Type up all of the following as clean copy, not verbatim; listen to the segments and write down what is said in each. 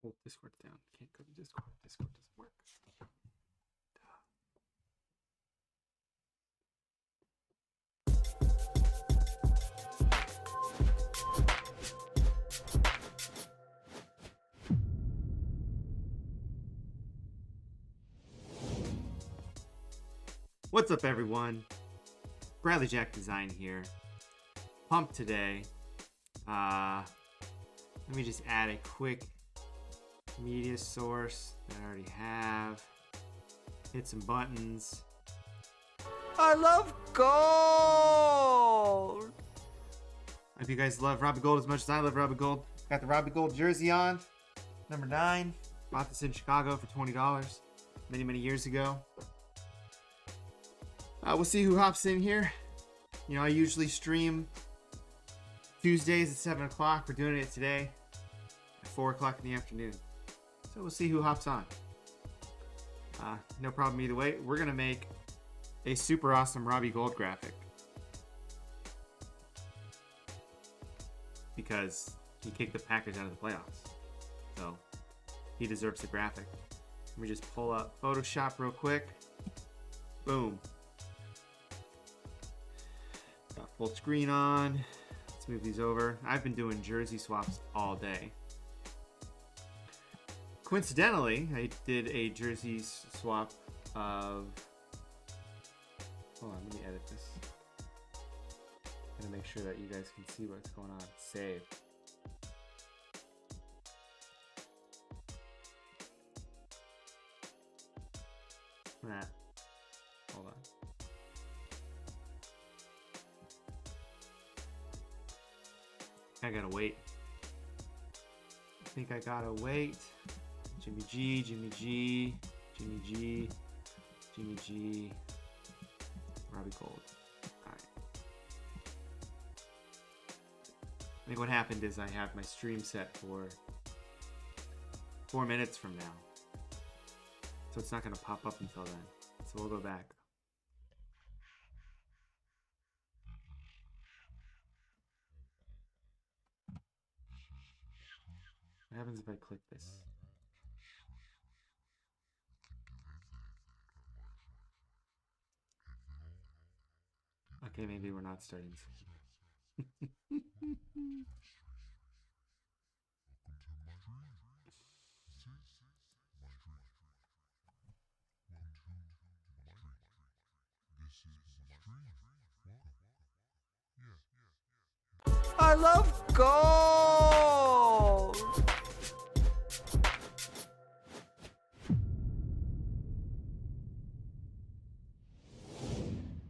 Hold Discord down. Can't go to Discord. Discord doesn't work. What's up, everyone? Bradley Jack Design here. Pumped today. Let me just add a quick media source that I already have. Hit some buttons. I love Gould! I hope you guys love Robbie Gould as much as I love Robbie Gould. Got the Robbie Gould jersey on, number 9. Bought this in Chicago for $20 many years ago. We'll see who hops in here. You know, I usually stream Tuesdays at 7 o'clock. We're doing it today at 4 o'clock in the afternoon. So we'll see who hops on. No problem either way. We're going to make a super awesome Robbie Gould graphic. Because he kicked the Packers out of the playoffs. So he deserves a graphic. Let me just pull up Photoshop real quick. Boom. Got full screen on. Let's move these over. I've been doing jersey swaps all day. Coincidentally, I did a jersey swap of... Hold on, let me edit this. I'm gonna make sure that you guys can see what's going on. Save. That. Hold on. I gotta wait. I think I gotta wait. Jimmy G, Jimmy G, Jimmy G, Jimmy G, Robbie Gould. Alright. I think what happened is I have my stream set for 4 minutes from now. So it's not gonna pop up until then. So we'll go back. What happens if I click this? Okay, maybe we're not starting soon. I love Gould!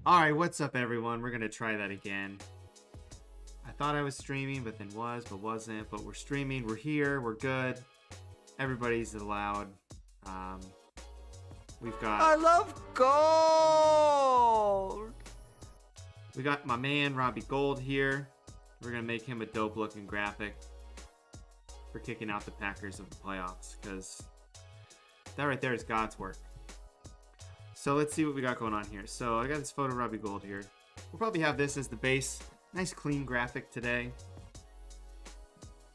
Alright, what's up, everyone? We're gonna try that again. I thought I was streaming, but then was, but wasn't. But we're streaming, we're here, we're good. Everybody's allowed. We've got... I love Gould! We got my man, Robbie Gould, here. We're gonna make him a dope-looking graphic for kicking out the Packers of the playoffs, because that right there is God's work. So let's see what we got going on here. So I got this photo of Robbie Gould here. We'll probably have this as the base. Nice clean graphic today.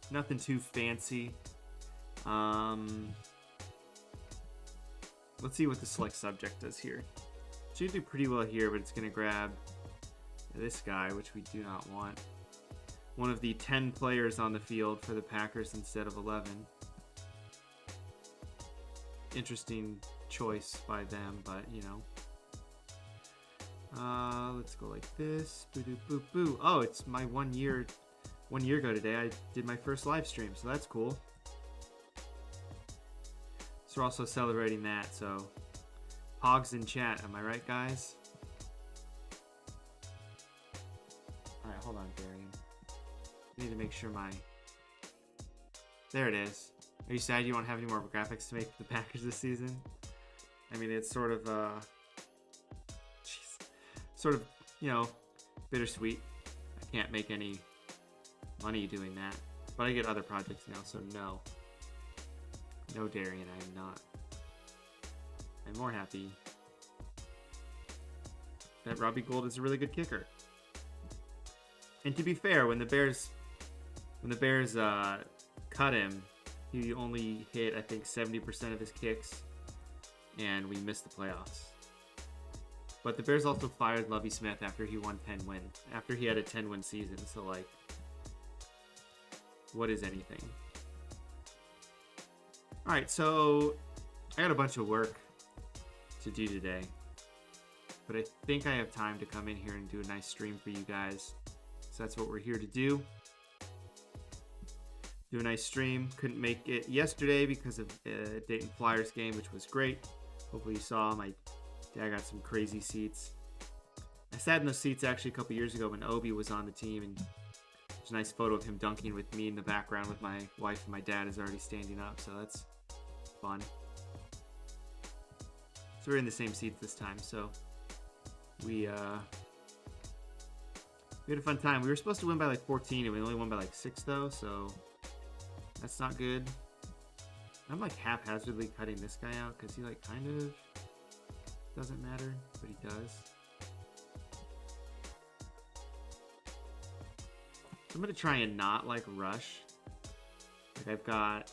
Nothing too fancy. Let's see what the select subject does here. Should do pretty well here, but it's gonna grab this guy, which we do not want. One of the 10 players on the field for the Packers instead of 11. Interesting choice by them, but you know. Let's go like this. Boo doo boo boo. Oh, it's my 1 year ago today. I did my first live stream, so that's cool. So we're also celebrating that. So Pogs in chat, am I right, guys? All right, hold on, Darian. I need to make sure my... There it is. Are you sad you won't have any more graphics to make for the Packers this season? I mean, it's sort of, sort of, you know, bittersweet. I can't make any money doing that. But I get other projects now, so no. No, Darian, I am not. I'm more happy that Robbie Gould is a really good kicker. And to be fair, when the Bears cut him, He only hit, I think, 70% of his kicks, and we missed the playoffs. But the Bears also fired Lovie Smith after he won 10 wins. After he had a 10-win season, so like, what is anything? Alright, so I got a bunch of work to do today. But I think I have time to come in here and do a nice stream for you guys. So that's what we're here to do. Do a nice stream. Couldn't make it yesterday because of Dayton Flyers game, which was great. Hopefully you saw my dad got some crazy seats. I sat in those seats actually a couple years ago when Obi was on the team, and there's a nice photo of him dunking with me in the background with my wife, and my dad is already standing up, so that's fun. So we're in the same seats this time, so we had a fun time. We were supposed to win by like 14, and we only won by like 6 though, so that's not good. I'm like haphazardly cutting this guy out because he like kind of doesn't matter, but he does. So I'm gonna try and not like rush. Like I've got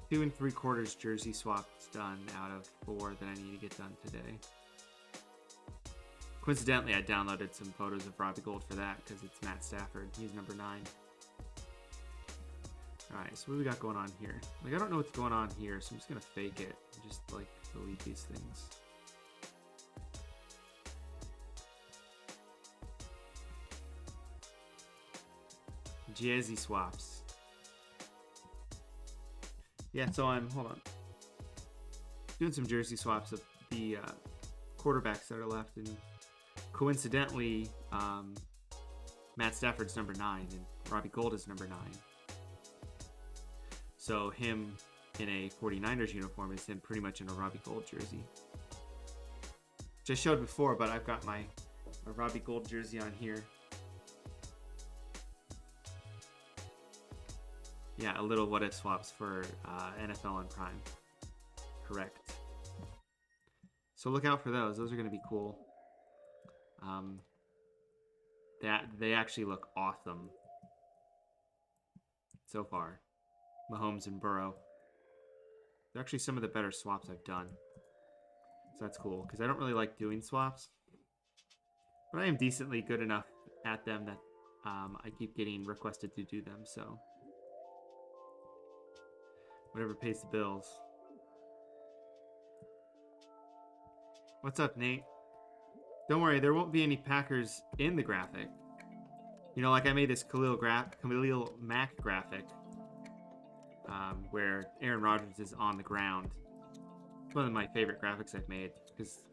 2 3/4 jersey swaps done out of 4 that I need to get done today. Coincidentally, I downloaded some photos of Robbie Gould for that because it's Matt Stafford. He's number 9. Alright, so what do we got going on here? Like, I don't know what's going on here, so I'm just gonna fake it and just like delete these things. Jazzy swaps. Yeah, so hold on. Doing some jersey swaps of the quarterbacks that are left, and coincidentally, Matt Stafford's number 9 and Robbie Gould is number 9. So him in a 49ers uniform is him pretty much in a Robbie Gould jersey. Which I showed before, but I've got my Robbie Gould jersey on here. Yeah, a little what if swaps for NFL on Prime. Correct. So look out for those. Those are going to be cool. They actually look awesome so far. Mahomes and Burrow. They're actually some of the better swaps I've done. So that's cool, because I don't really like doing swaps. But I am decently good enough at them that I keep getting requested to do them, so whatever pays the bills. What's up, Nate? Don't worry, there won't be any Packers in the graphic. You know, like I made this Khalil Mack graphic where Aaron Rodgers is on the ground. It's one of my favorite graphics I've made because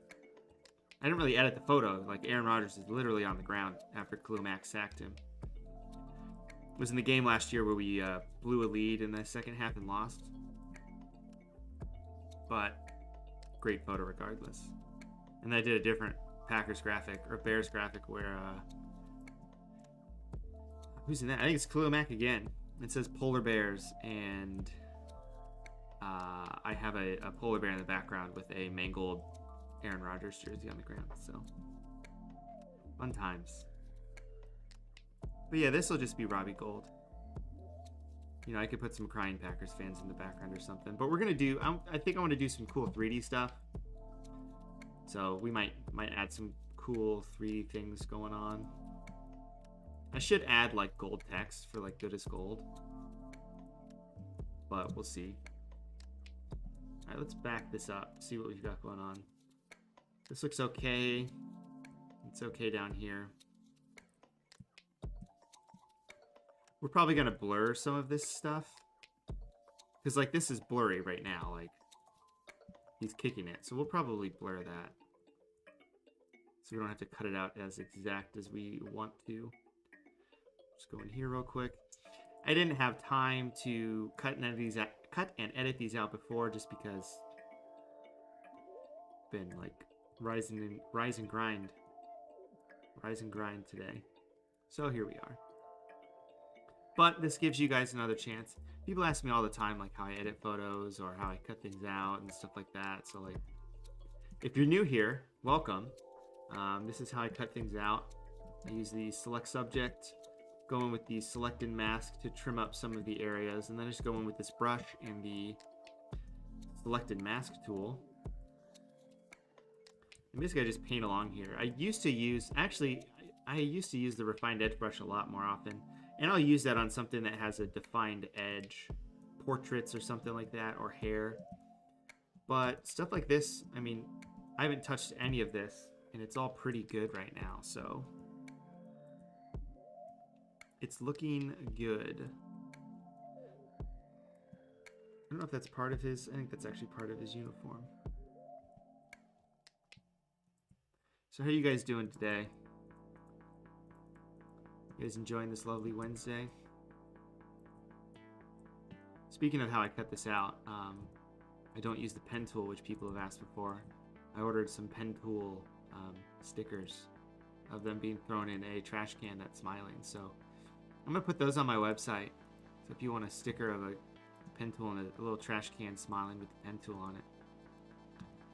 I didn't really edit the photo. Like Aaron Rodgers is literally on the ground after Khalil Mack sacked him. It was in the game last year where we blew a lead in the second half and lost. But great photo regardless. And I did a different Packers graphic or Bears graphic where who's in that? I think it's Khalil Mack again. It says Polar Bears, and I have a polar bear in the background with a mangled Aaron Rodgers jersey on the ground. So fun times. But yeah, this will just be Robbie Gould. You know, I could put some crying Packers fans in the background or something. But we're gonna do. I think I want to do some cool 3D stuff. So we might add some cool 3D things going on. I should add like gold text for like good as gold. But we'll see. Alright, let's back this up. See what we've got going on. This looks okay. It's okay down here. We're probably gonna blur some of this stuff. Because like this is blurry right now. Like he's kicking it. So we'll probably blur that. So we don't have to cut it out as exact as we want to. Just go in here real quick. I didn't have time to cut and edit these out before, just because been like rise and grind today. So here we are. But this gives you guys another chance. People ask me all the time like how I edit photos or how I cut things out and stuff like that. So like, if you're new here, welcome. This is how I cut things out. I use the select subject, go in with the selected mask to trim up some of the areas, and then I just go in with this brush and the selected mask tool. And basically I just paint along here. I used to use the refined edge brush a lot more often, and I'll use that on something that has a defined edge, portraits or something like that, or hair. But stuff like this, I mean, I haven't touched any of this, and it's all pretty good right now, so it's looking good. I don't know if that's part of his, I think that's actually part of his uniform. So how are you guys doing today? You guys enjoying this lovely Wednesday? Speaking of how I cut this out, I don't use the pen tool, which people have asked before. I ordered some pen tool stickers of them being thrown in a trash can that's smiling. So I'm gonna put those on my website. So if you want a sticker of a pen tool and a little trash can smiling with the pen tool on it,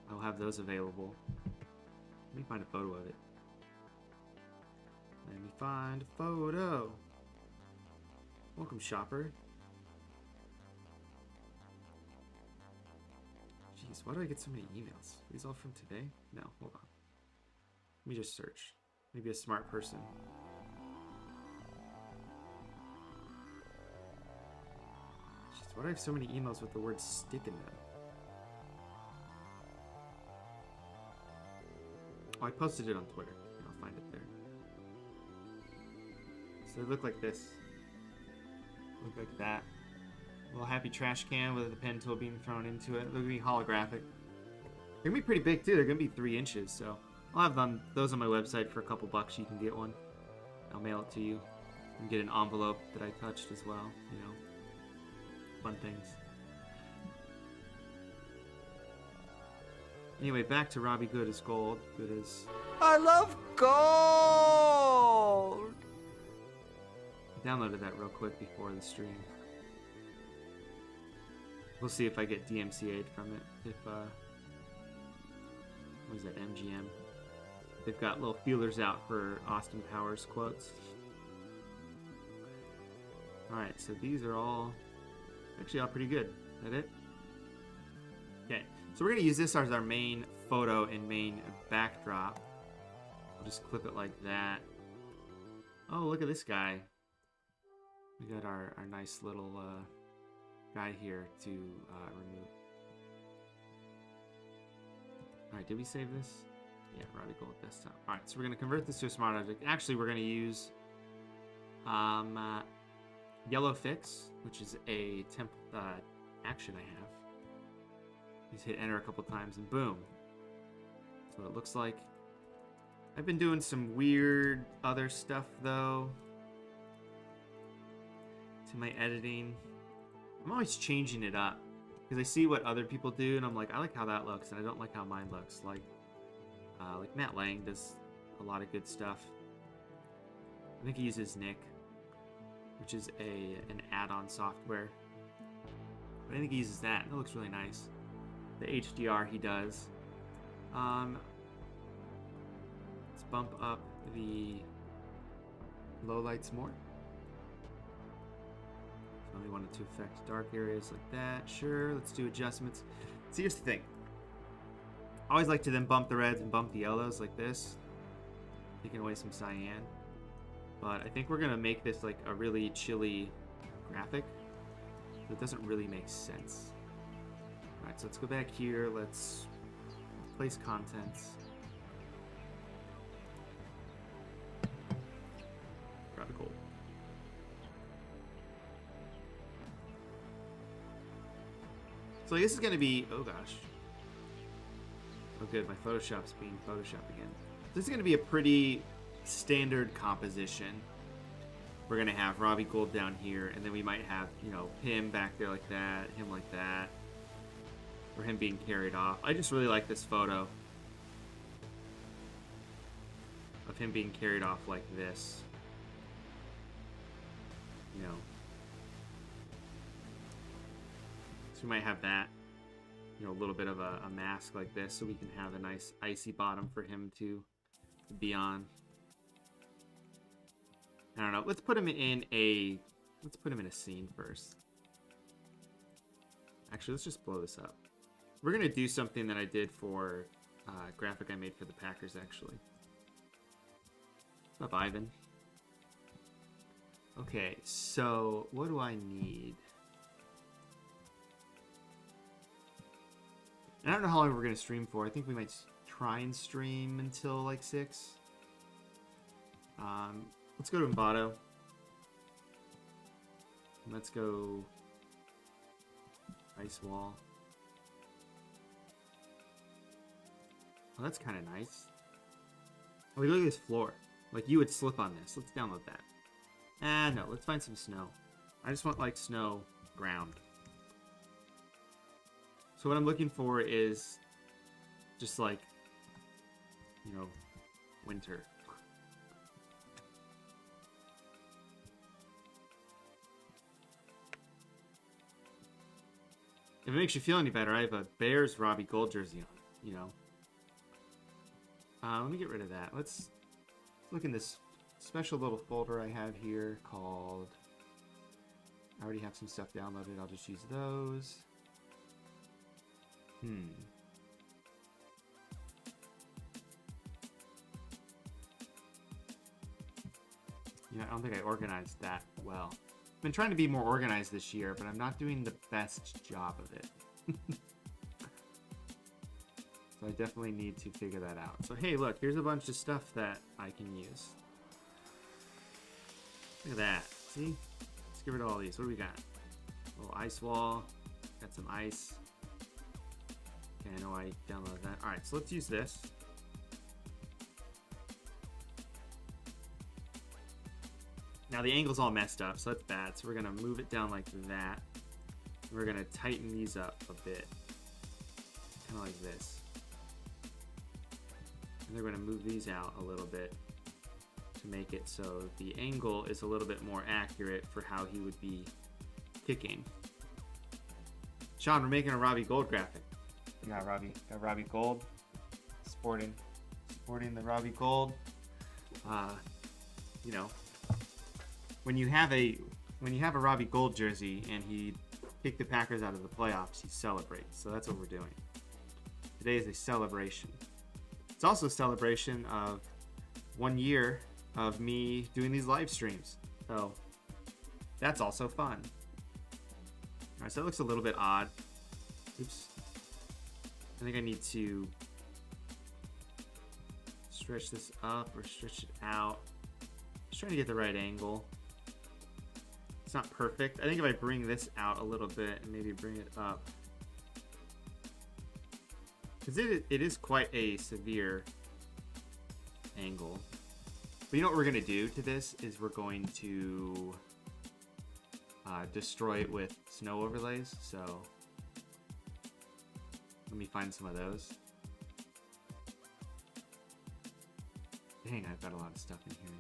I'll have those available. Let me find a photo of it. Let me find a photo. Welcome, shopper. Jeez, why do I get so many emails? Are these all from today? No, hold on. Let me just search. Maybe a smart person. Jeez, why do I have so many emails with the word stick in them? Oh, I posted it on Twitter. I'll find it there. So they look like this. Look like that. A little happy trash can with the pen tool being thrown into it. They're gonna be holographic. They're gonna be pretty big too. They're gonna be 3 inches. So I'll have those on my website for a couple bucks. You can get one. I'll mail it to you. You can get an envelope that I touched as well. You know, fun things. Anyway, back to Robbie Good as Gould. Good as... I love Gould! I downloaded that real quick before the stream. We'll see if I get DMCA'd from it. If, what is that, MGM? They've got little feelers out for Austin Powers quotes. Alright, so these are all actually all pretty good. Is that it? Okay. So we're going to use this as our main photo and main backdrop. We'll just clip it like that. Oh, look at this guy. We got our nice little guy here to remove. Alright, did we save this? Yeah, Robbie Gould desktop. Alright, so we're going to convert this to a smart object. Actually, we're going to use yellow fix, which is a temp action I have. Just hit enter a couple times and boom. That's what it looks like. I've been doing some weird other stuff though to my editing. I'm always changing it up because I see what other people do and I'm like, I like how that looks and I don't like how mine looks. Like Matt Lang does a lot of good stuff. I think he uses Nick, which is an add-on software. But I think he uses that and it looks really nice. The HDR he does. Let's bump up the lowlights more. So we wanted to affect dark areas like that. Sure, let's do adjustments. See, here's the thing. I always like to then bump the reds and bump the yellows like this, taking away some cyan. But I think we're gonna make this like a really chilly graphic. So it doesn't really make sense. Alright, so let's go back here. Let's place contents. Grab a gold. So this is going to be... Oh, gosh. Oh, good. My Photoshop's being Photoshop again. This is going to be a pretty standard composition. We're going to have Robbie Gould down here, and then we might have, you know, him back there like that, him like that. Or him being carried off. I just really like this photo of him being carried off like this. You know. So we might have that, you know, a little bit of a mask like this so we can have a nice icy bottom for him to be on. I don't know. Let's put him in a scene first. Actually, let's just blow this up. We're gonna do something that I did for graphic I made for the Packers, actually. What's up, Ivan? Okay, so what do I need? I don't know how long we're gonna stream for. I think we might try and stream until like 6. Let's go to Envato. Let's go Ice Wall. Oh, that's kind of nice. Oh, look at this floor. Like, you would slip on this. Let's download that. No. Let's find some snow. I just want, like, snow ground. So what I'm looking for is just, like, you know, winter. If it makes you feel any better, I have a Bears Robbie Gould jersey on, you know. Let me get rid of that. Let's look in this special little folder I have here called... I already have some stuff downloaded. I'll just use those. Yeah, I don't think I organized that well. I've been trying to be more organized this year, but I'm not doing the best job of it. So I definitely need to figure that out. So hey, look, here's a bunch of stuff that I can use. Look at that. See? Let's get rid of all these. What do we got? A little ice wall. Got some ice. Okay, I know I downloaded that. Alright, so let's use this. Now the angle's all messed up, so that's bad. So we're gonna move it down like that. We're gonna tighten these up a bit. Kind of like this. And then we're gonna move these out a little bit to make it so the angle is a little bit more accurate for how he would be kicking. Sean, we're making a Robbie Gould graphic. We got Robbie Gould sporting the Robbie Gould. You know, when you have a Robbie Gould jersey and he kicked the Packers out of the playoffs, he celebrates. So that's what we're doing. Today is a celebration. It's also a celebration of 1 year of me doing these live streams. So that's also fun. Alright, so that looks a little bit odd. Oops. I think I need to stretch this up or stretch it out. Just trying to get the right angle. It's not perfect. I think if I bring this out a little bit and maybe bring it up, because it is quite a severe angle. But you know what we're going to do to this is we're going to destroy it with snow overlays. So let me find some of those. Dang, I've got a lot of stuff in here.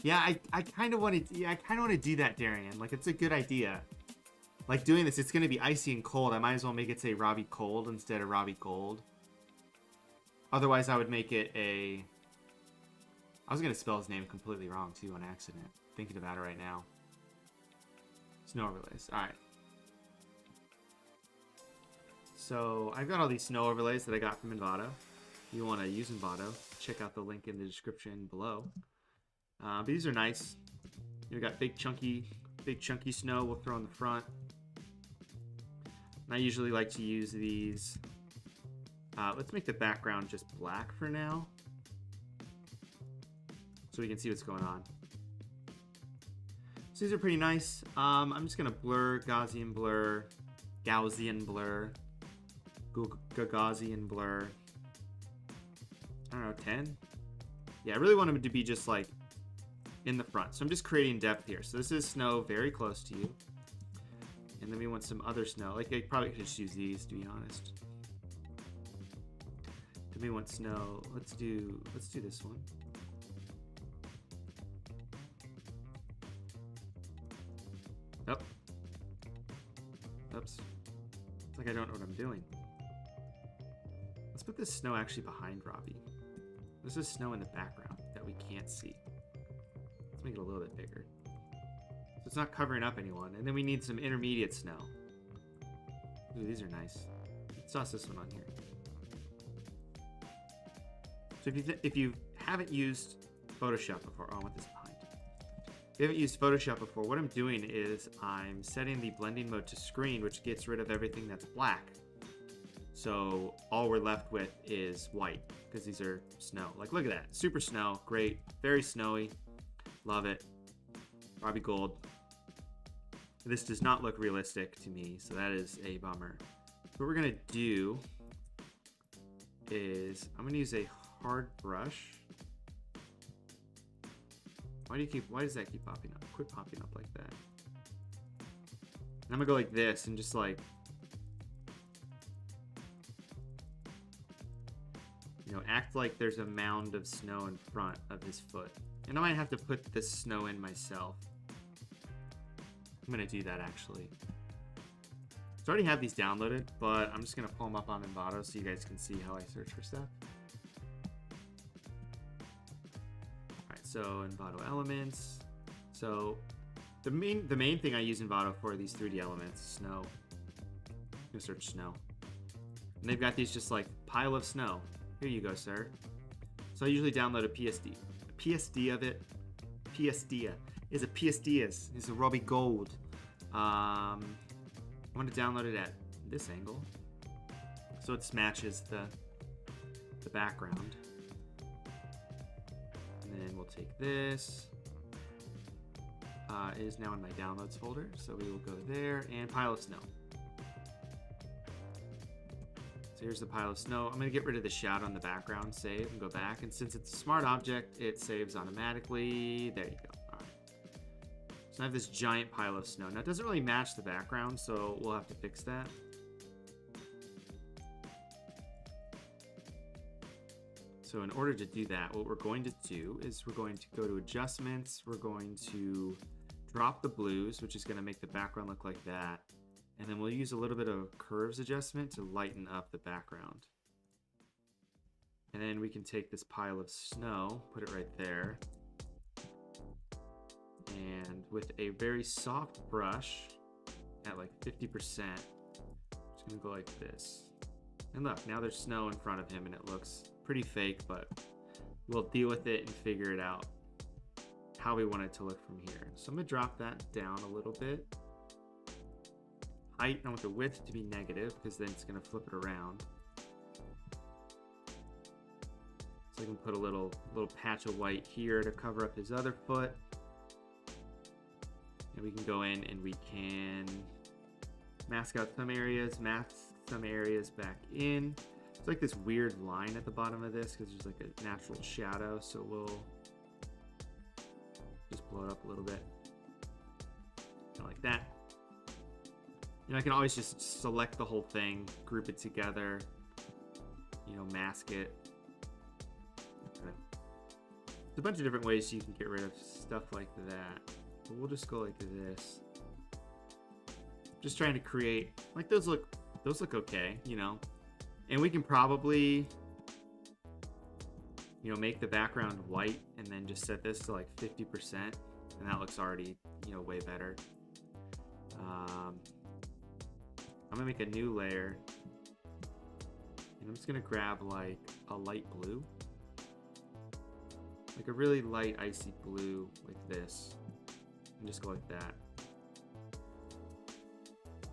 Yeah, I kind of want to. Yeah, I kind of want to do that, Darian. Like, it's a good idea. Like, doing this, it's going to be icy and cold. I might as well make it say Robbie Cold instead of Robbie Gould. Otherwise, I would make it a... I was going to spell his name completely wrong, too, on accident. Thinking about it right now. Snow overlays. Alright. So, I've got all these snow overlays that I got from Envato. If you want to use Envato, check out the link in the description below. But these are nice. We've got big chunky snow we'll throw in the front. And I usually like to use these. Let's make the background just black for now, so we can see what's going on. So these are pretty nice. I'm just gonna blur, Gaussian blur, Gaussian blur. I don't know, 10? Yeah, I really want them to be just like in the front. So I'm just creating depth here. So this is snow very close to you. And then we want some other snow. Like, I probably could just use these, to be honest. Then we want snow. Let's do this one. Oh. Oops. It's like I don't know what I'm doing. Let's put this snow actually behind Robbie. This is snow in the background. that we can't see. Let's make it a little bit bigger. So it's not covering up anyone. And then we need some intermediate snow. Ooh, these are nice. Let's toss this one on here. So if you haven't used Photoshop before, oh, I want this behind. If you haven't used Photoshop before, what I'm doing is I'm setting the blending mode to screen, which gets rid of everything that's black. So all we're left with is white, because these are snow. Like, look at that. Super snow. Great. Very snowy. Love it. Robbie Gould. This does not look realistic to me, so that is a bummer. What we're going to do is I'm going to use a hard brush. Why does that keep popping up? Quit popping up like that. And I'm going to go like this and just like, you know, act like there's a mound of snow in front of his foot. And I might have to put this snow in myself. I'm going to do that actually. So I already have these downloaded, but I'm just going to pull them up on Envato so you guys can see how I search for stuff. Alright, so Envato elements. So the main thing I use Envato for are these 3D elements. Snow. I'm going to search snow. And they've got these just like pile of snow. Here you go, sir. So I usually download a PSD. A PSD of it. PSD is a PSD is a Robbie Gould. I want to download it at this angle, so it matches the background. And then we'll take this. It is now in my downloads folder, so we will go there and pile of snow. So here's the pile of snow. I'm going to get rid of the shadow in the background, save, and go back. And since it's a smart object, it saves automatically. There you go. All right. So I have this giant pile of snow. Now it doesn't really match the background, so we'll have to fix that. So in order to do that, what we're going to do is we're going to go to adjustments. We're going to drop the blues, which is going to make the background look like that. And then we'll use a little bit of curves adjustment to lighten up the background. And then we can take this pile of snow, put it right there. And with a very soft brush at like 50%, just gonna go like this. And look, now there's snow in front of him and it looks pretty fake, but we'll deal with it and figure it out how we want it to look from here. So I'm gonna drop that down a little bit. Height, I want the width to be negative because then it's going to flip it around. So I can put a little patch of white here to cover up his other foot. And we can go in and we can mask out some areas, mask some areas back in. It's like this weird line at the bottom of this because there's like a natural shadow. So we'll just blow it up a little bit. Kind of like that. You know, I can always just select the whole thing, group it together, you know, mask it. Okay. There's a bunch of different ways you can get rid of stuff like that. But we'll just go like this. Just trying to create, like those look okay, you know. And we can probably, you know, make the background white and then just set this to like 50%. And that looks already, you know, way better. I'm gonna make a new layer and I'm just gonna grab like a light blue, like a really light icy blue like this, and just go like that.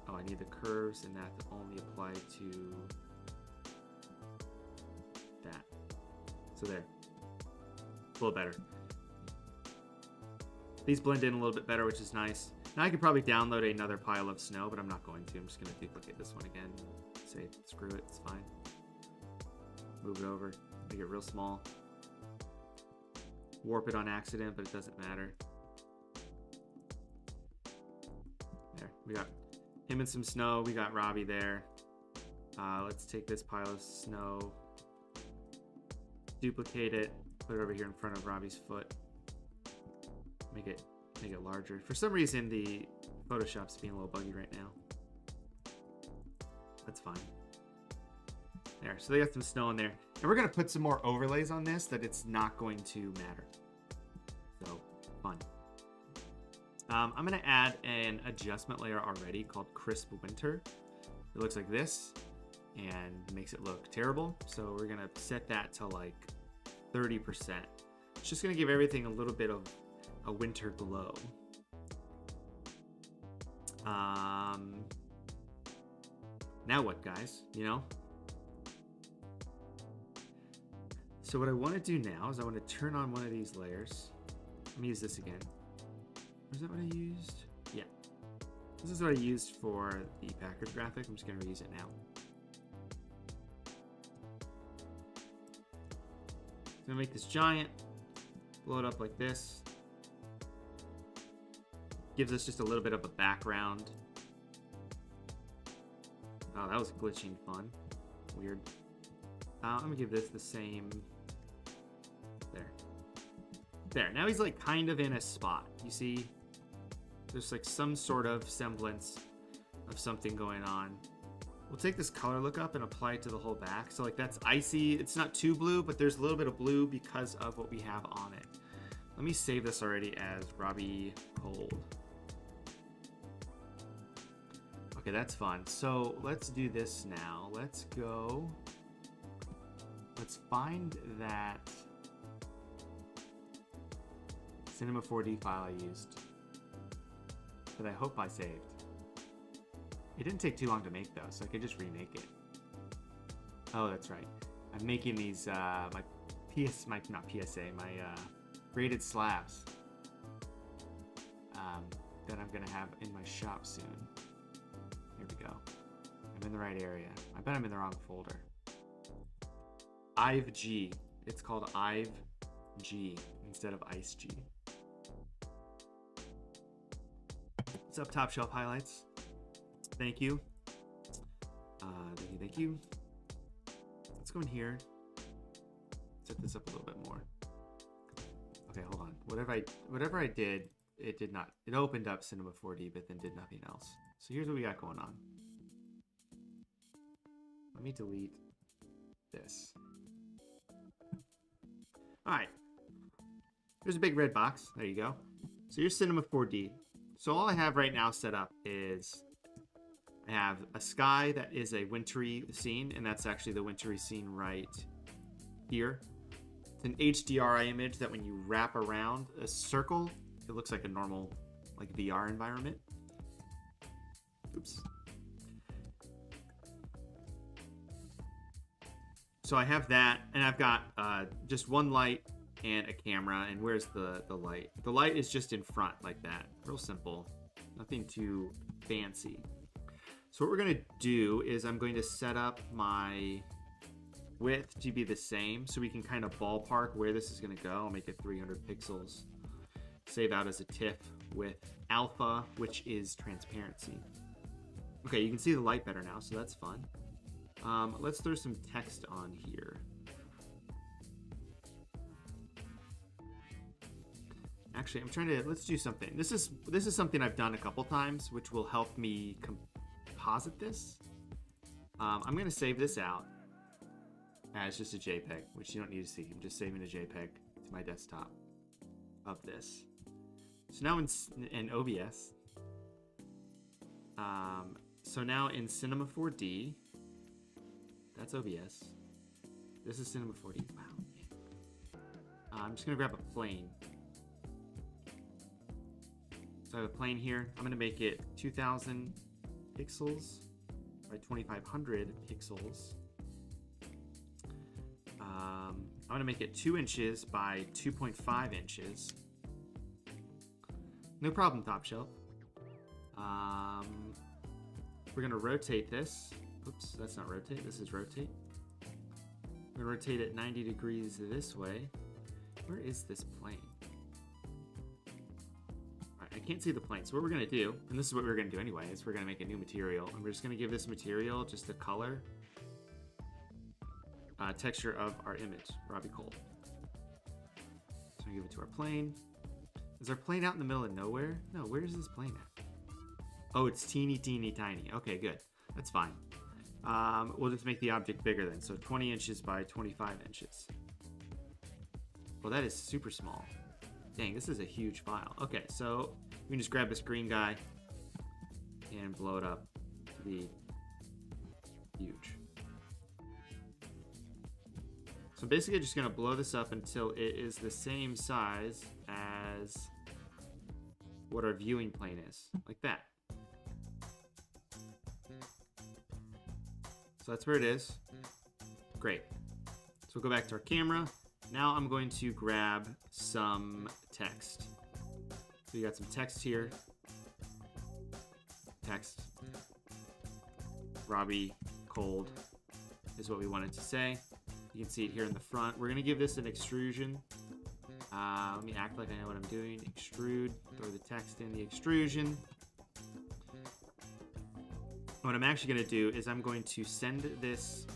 Oh, I need the curves and that to only apply to that. So there, a little better. These blend in a little bit better, which is nice. Now I could probably download another pile of snow, but I'm not going to. I'm just going to duplicate this one again. Say, screw it, it's fine. Move it over, make it real small. Warp it on accident, but it doesn't matter. There, we got him in some snow. We got Robbie there. Let's take this pile of snow, duplicate it, put it over here in front of Robbie's foot. Make it larger. For some reason, the Photoshop's being a little buggy right now. That's fine. There, so they got some snow in there. And we're going to put some more overlays on this that it's not going to matter. So, fun. I'm going to add an adjustment layer already called Crisp Winter. It looks like this and makes it look terrible. So we're going to set that to like 30%. It's just going to give everything a little bit of a winter glow. Now what, guys? You know? So what I want to do now is I want to turn on one of these layers. Let me use this again. Is that what I used? Yeah. This is what I used for the Packers graphic. I'm just going to reuse it now. I'm going to make this giant, blow it up like this. Gives us just a little bit of a background. Oh, that was glitching fun. Weird. I'm going to give this the same. There. There. Now he's like kind of in a spot. You see? There's like some sort of semblance of something going on. We'll take this color lookup and apply it to the whole back. So like that's icy. It's not too blue, but there's a little bit of blue because of what we have on it. Let me save this already as Robbie Gould. Okay, that's fun. So let's do this now. Let's go. Let's find that Cinema 4D file I used that I hope I saved. It didn't take too long to make though, so I could just remake it. Oh, that's right. I'm making these my graded slabs that I'm gonna have in my shop soon. Here we go. I'm in the right area. I bet I'm in the wrong folder. IVG. It's called IVG instead of IceG. What's up, Top Shelf Highlights? Thank you. Thank you. Let's go in here. Set this up a little bit more. Okay, hold on. Whatever I did, it did not. It opened up Cinema 4D, but then did nothing else. So here's what we got going on. Let me delete this. All right. There's a big red box. There you go. So here's Cinema 4D. So all I have right now set up is I have a sky that is a wintry scene, and that's actually the wintry scene right here. It's an HDRI image that when you wrap around a circle, it looks like a normal like VR environment. Oops. So I have that, and I've got just one light and a camera. And where's the light? The light is just in front like that. Real simple. Nothing too fancy. So what we're going to do is I'm going to set up my width to be the same so we can kind of ballpark where this is going to go. I'll make it 300 pixels. Save out as a TIFF with alpha, which is transparency. Okay, you can see the light better now, so that's fun. Let's throw some text on here. Actually, let's do something. This is something I've done a couple times, which will help me composite this. I'm going to save this out as just a JPEG, which you don't need to see. I'm just saving a JPEG to my desktop of this. So now in OBS, so now in Cinema 4D, that's OBS. This is Cinema 4D. Wow. I'm just gonna grab a plane. So I have a plane here. I'm gonna make it 2,000 pixels by 2,500 pixels. I'm gonna make it 2 inches by 2.5 inches. No problem, Top Shelf. We're gonna rotate this. Oops, that's not rotate, this is rotate. We're gonna rotate it 90 degrees this way. Where is this plane? Alright, I can't see the plane. So what we're gonna do, and this is what we're gonna do anyway, is we're gonna make a new material, and we're just gonna give this material just the color, texture of our image, Robbie Gould. So I'm gonna give it to our plane. Is our plane out in the middle of nowhere? No, where is this plane at? Oh, it's teeny, teeny, tiny. Okay, good. That's fine. we'll just make the object bigger then. So 20 inches by 25 inches. Well, that is super small. Dang, this is a huge file. Okay, so we can just grab this green guy and blow it up to be huge. So basically just gonna blow this up until it is the same size as what our viewing plane is, like that. So that's where it is. Great. So we'll go back to our camera. Now I'm going to grab some text. So you got some text here. Text. Robbie Gould is what we wanted to say. You can see it here in the front. We're going to give this an extrusion. Let me act like I know what I'm doing. Extrude. Throw the text in the extrusion. What I'm actually going to do is I'm going to send this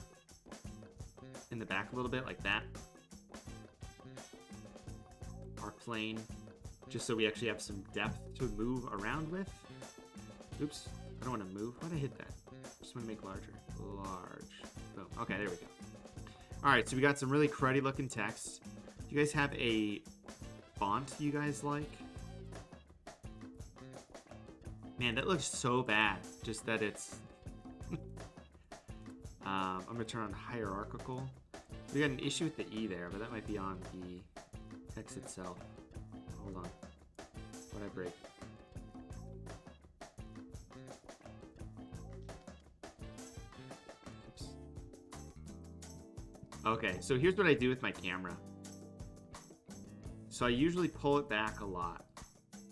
in the back a little bit like that. Our plane. Just so we actually have some depth to move around with. Oops. I don't want to move. Why did I hit that? Just want to make larger. Large. Boom. Okay, there we go. Alright, so we got some really cruddy looking text. Do you guys have a font you guys like? Man, that looks so bad. Just that it's... I'm going to turn on hierarchical. We got an issue with the E there, but that might be on the text itself. Hold on. What'd I break? Okay, so here's what I do with my camera. So I usually pull it back a lot.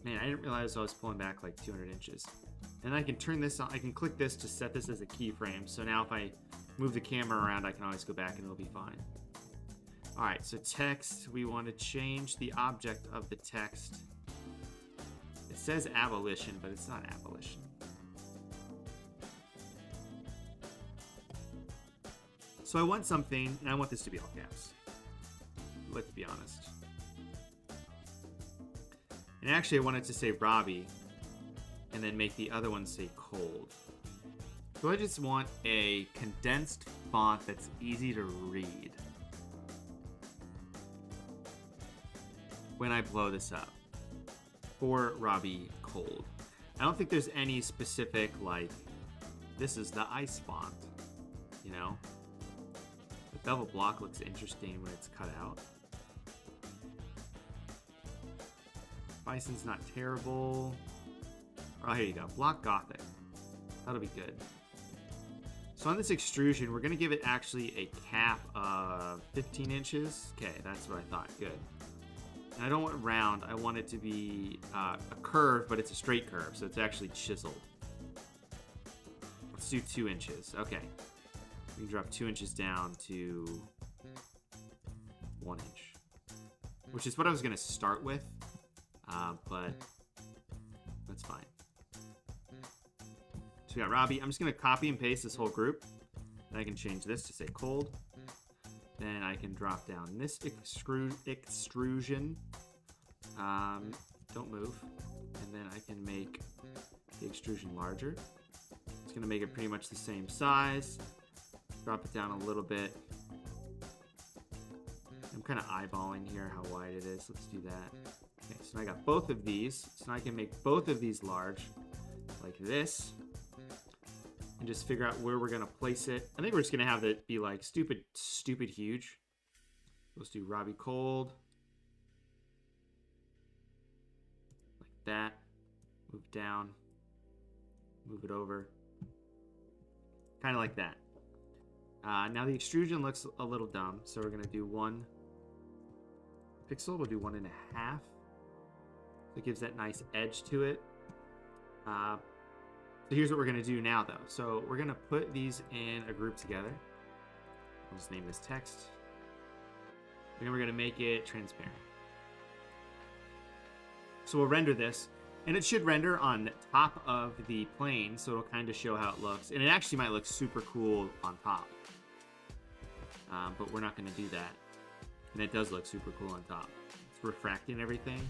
Man, I didn't realize I was pulling back like 200 inches. And I can turn this on, I can click this to set this as a keyframe. So now if I move the camera around, I can always go back and it'll be fine. All right, so text, we want to change the object of the text. It says abolition, but it's not abolition. So I want something, and I want this to be all caps. Let's be honest. And actually I wanted to say Robbie, and then make the other one say Gould. So I just want a condensed font that's easy to read when I blow this up for Robbie Gould. I don't think there's any specific, like, this is the ice font, you know? The bevel block looks interesting when it's cut out. Bison's not terrible. Oh, here you go. Block Gothic. That'll be good. So on this extrusion, we're going to give it actually a cap of 15 inches. Okay, that's what I thought. Good. And I don't want round. I want it to be a curve, but it's a straight curve, so it's actually chiseled. Let's do 2 inches. Okay. We can drop 2 inches down to 1 inch, which is what I was going to start with, but that's fine. So we got Robbie. I'm just going to copy and paste this whole group. And I can change this to say Gould. Then I can drop down this extrusion. Don't move. And then I can make the extrusion larger. It's going to make it pretty much the same size. Drop it down a little bit. I'm kind of eyeballing here how wide it is. Let's do that. Okay, so now I got both of these. So now I can make both of these large, like this. And just figure out where we're going to place it. I think we're just going to have it be like stupid huge. Let's do Robbie Gould. Like that. Move down. Move it over. Kind of like that. Now the extrusion looks a little dumb, so we're going to do 1 pixel. We'll do 1.5. So it gives that nice edge to it. So here's what we're going to do now, though. So we're going to put these in a group together. I'll just name this text. And then we're going to make it transparent. So we'll render this. And it should render on top of the plane, so it'll kind of show how it looks. And it actually might look super cool on top. But we're not going to do that. And it does look super cool on top. It's refracting everything.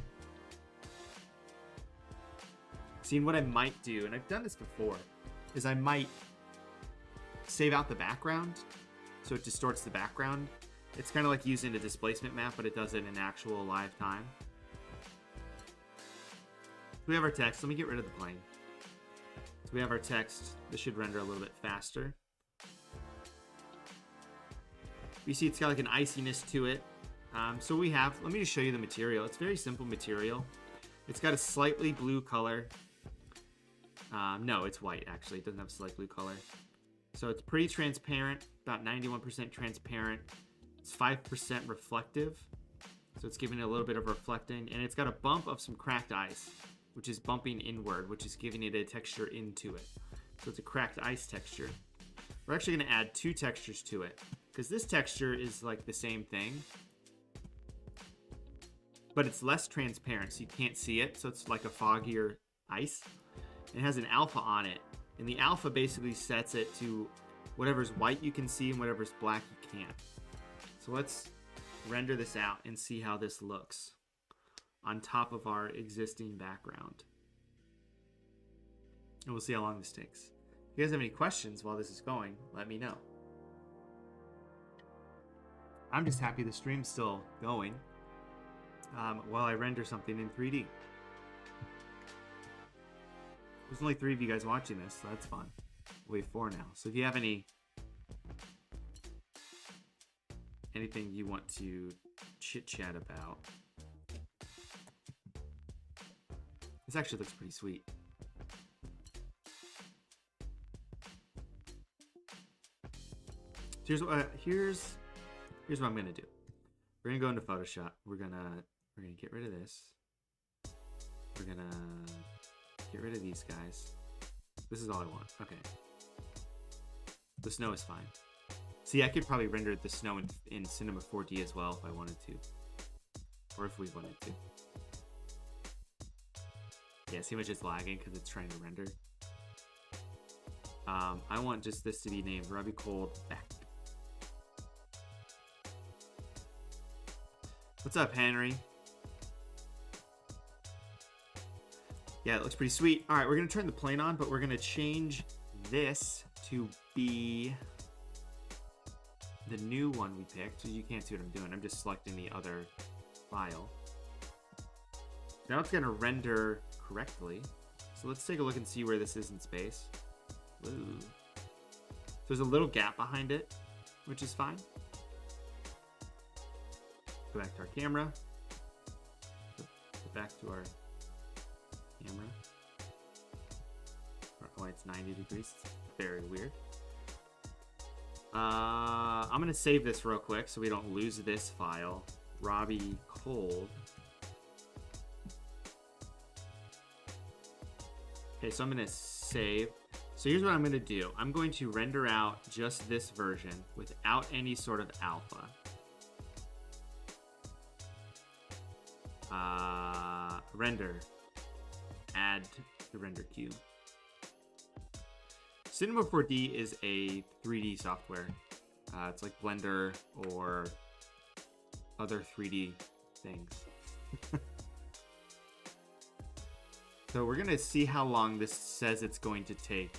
Seeing what I might do, and I've done this before, is I might save out the background, so it distorts the background. It's kind of like using a displacement map, but it does it in actual live time. We have our text. Let me get rid of the plane. So we have our text. This should render a little bit faster. You see it's got like an iciness to it. So we have, let me just show you the material. It's very simple material. It's got a slightly blue color. No, it's white actually. It doesn't have a slight blue color. So it's pretty transparent, about 91% transparent. It's 5% reflective. So it's giving it a little bit of reflecting. And it's got a bump of some cracked ice, which is bumping inward, which is giving it a texture into it. So it's a cracked ice texture. We're actually going to add 2 textures to it, because this texture is like the same thing, but it's less transparent, so you can't see it. So it's like a foggier ice. It has an alpha on it, and the alpha basically sets it to whatever's white you can see and whatever's black you can't. So let's render this out and see how this looks on top of our existing background. And we'll see how long this takes. If you guys have any questions while this is going, let me know. I'm just happy the stream's still going while I render something in 3D. There's only 3 of you guys watching this, so that's fun. We have 4 now. So if you have anything you want to chit-chat about. This actually looks pretty sweet. Here's what I'm gonna do. We're gonna go into Photoshop. We're gonna get rid of this. We're gonna get rid of these guys. This is all I want. Okay. The snow is fine. See, I could probably render the snow in Cinema 4D as well if I wanted to, or if we wanted to. Yeah, see how much it's lagging because it's trying to render. I want just this to be named Robbie Gould back. What's up, Henry? Yeah, it looks pretty sweet. All right, we're gonna turn the plane on, but we're gonna change this to be the new one we picked. So you can't see what I'm doing. I'm just selecting the other file. Now it's gonna render correctly. So let's take a look and see where this is in space. Ooh. So there's a little gap behind it, which is fine. Go back to our camera. Go back to our camera. Oh, it's 90 degrees. It's very weird. I'm gonna save this real quick so we don't lose this file. Robbie Gould. Okay, so I'm gonna save. So here's what I'm gonna do. I'm going to render out just this version without any sort of alpha. Render. Add the render queue. Cinema 4D is a 3D software. It's like Blender or other 3D things. So we're gonna see how long this says it's going to take,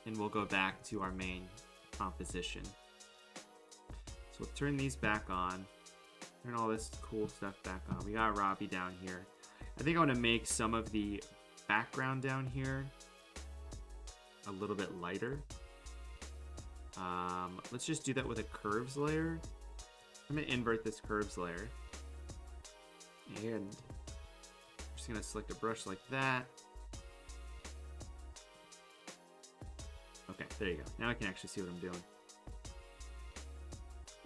and we'll go back to our main composition. So we'll turn these back on, turn all this cool stuff back on. We got Robbie down here. I think I want to make some of the background down here a little bit lighter. Let's just do that with a curves layer. I'm gonna invert this curves layer, and I'm just gonna select a brush like that. Okay, there you go. Now I can actually see what I'm doing.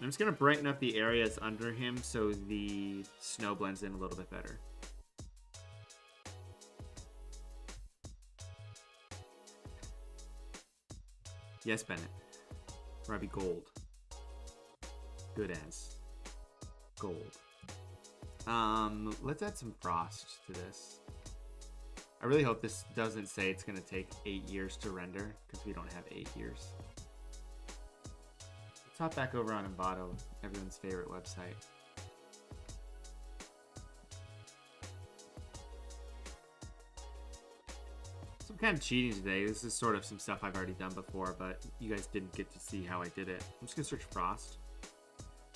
I'm just gonna brighten up the areas under him so the snow blends in a little bit better. Yes, Bennett. Robbie Gould. Good as gold. Let's add some frost to this. I really hope this doesn't say it's gonna take 8 years to render, because we don't have 8 years. Let's hop back over on Envato, everyone's favorite website. So I'm kind of cheating today. This is sort of some stuff I've already done before, but you guys didn't get to see how I did it. I'm just gonna search frost.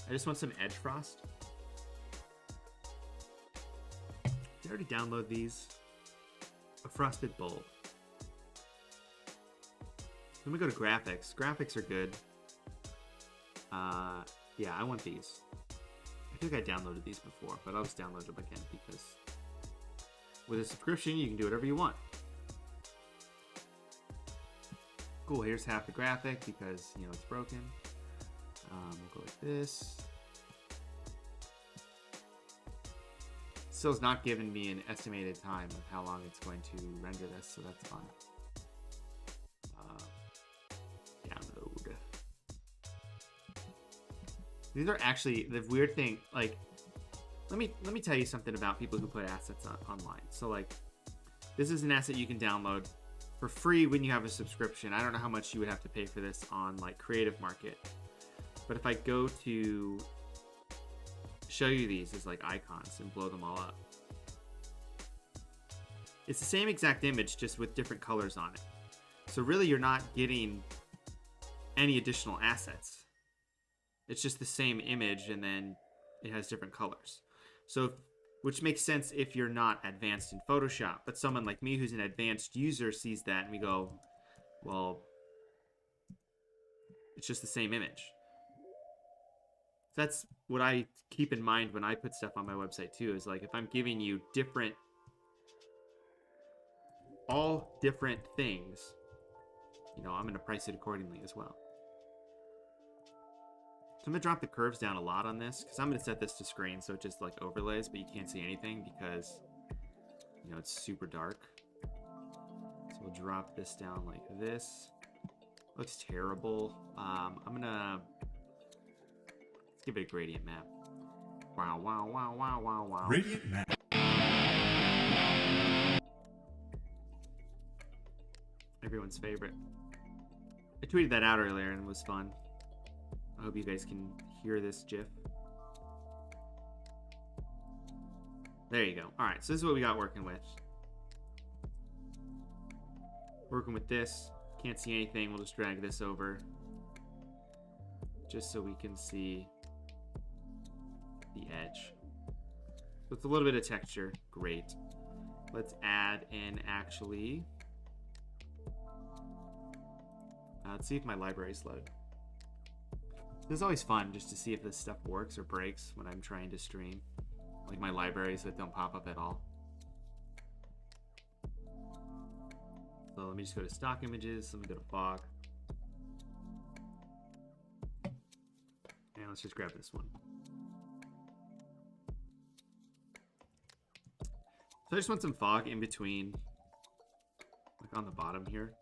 I just want some edge frost. Did I already download these? A frosted bulb. Let me go to graphics. Graphics are good. Yeah, I want these. I think I downloaded these before, but I'll just download them again because with a subscription, you can do whatever you want. Cool, here's half the graphic because, you know, it's broken. We'll go like this. Still's not giving me an estimated time of how long it's going to render this, so that's fun. Download. These are actually the weird thing. Like, let me tell you something about people who put assets online. So, like, this is an asset you can download for free when you have a subscription. I don't know how much you would have to pay for this on like Creative Market, but if I go to show you these as like icons and blow them all up, it's the same exact image just with different colors on it. So really you're not getting any additional assets. It's just the same image and then it has different colors. So which makes sense if you're not advanced in Photoshop, but someone like me who's an advanced user sees that and we go, well, it's just the same image. That's what I keep in mind when I put stuff on my website too, is like if I'm giving you all different things, you know, I'm going to price it accordingly as well. So I'm going to drop the curves down a lot on this because I'm going to set this to screen so it just like overlays, but you can't see anything because, you know, it's super dark. So we'll drop this down like this. Looks terrible. I'm going to, let's give it a gradient map. Wow, wow, wow, wow, wow, wow. Gradient map. Everyone's favorite. I tweeted that out earlier and it was fun. I hope you guys can hear this GIF. There you go. All right, so this is what we got working with. Working with this. Can't see anything. We'll just drag this over. Just so we can see the edge. So it's a little bit of texture. Great. Let's add in actually. Let's see if my libraries load. This is always fun just to see if this stuff works or breaks when I'm trying to stream. Like my libraries that don't pop up at all. So let me just go to stock images. Let me go to fog. And let's just grab this one. So I just want some fog in between, like on the bottom here.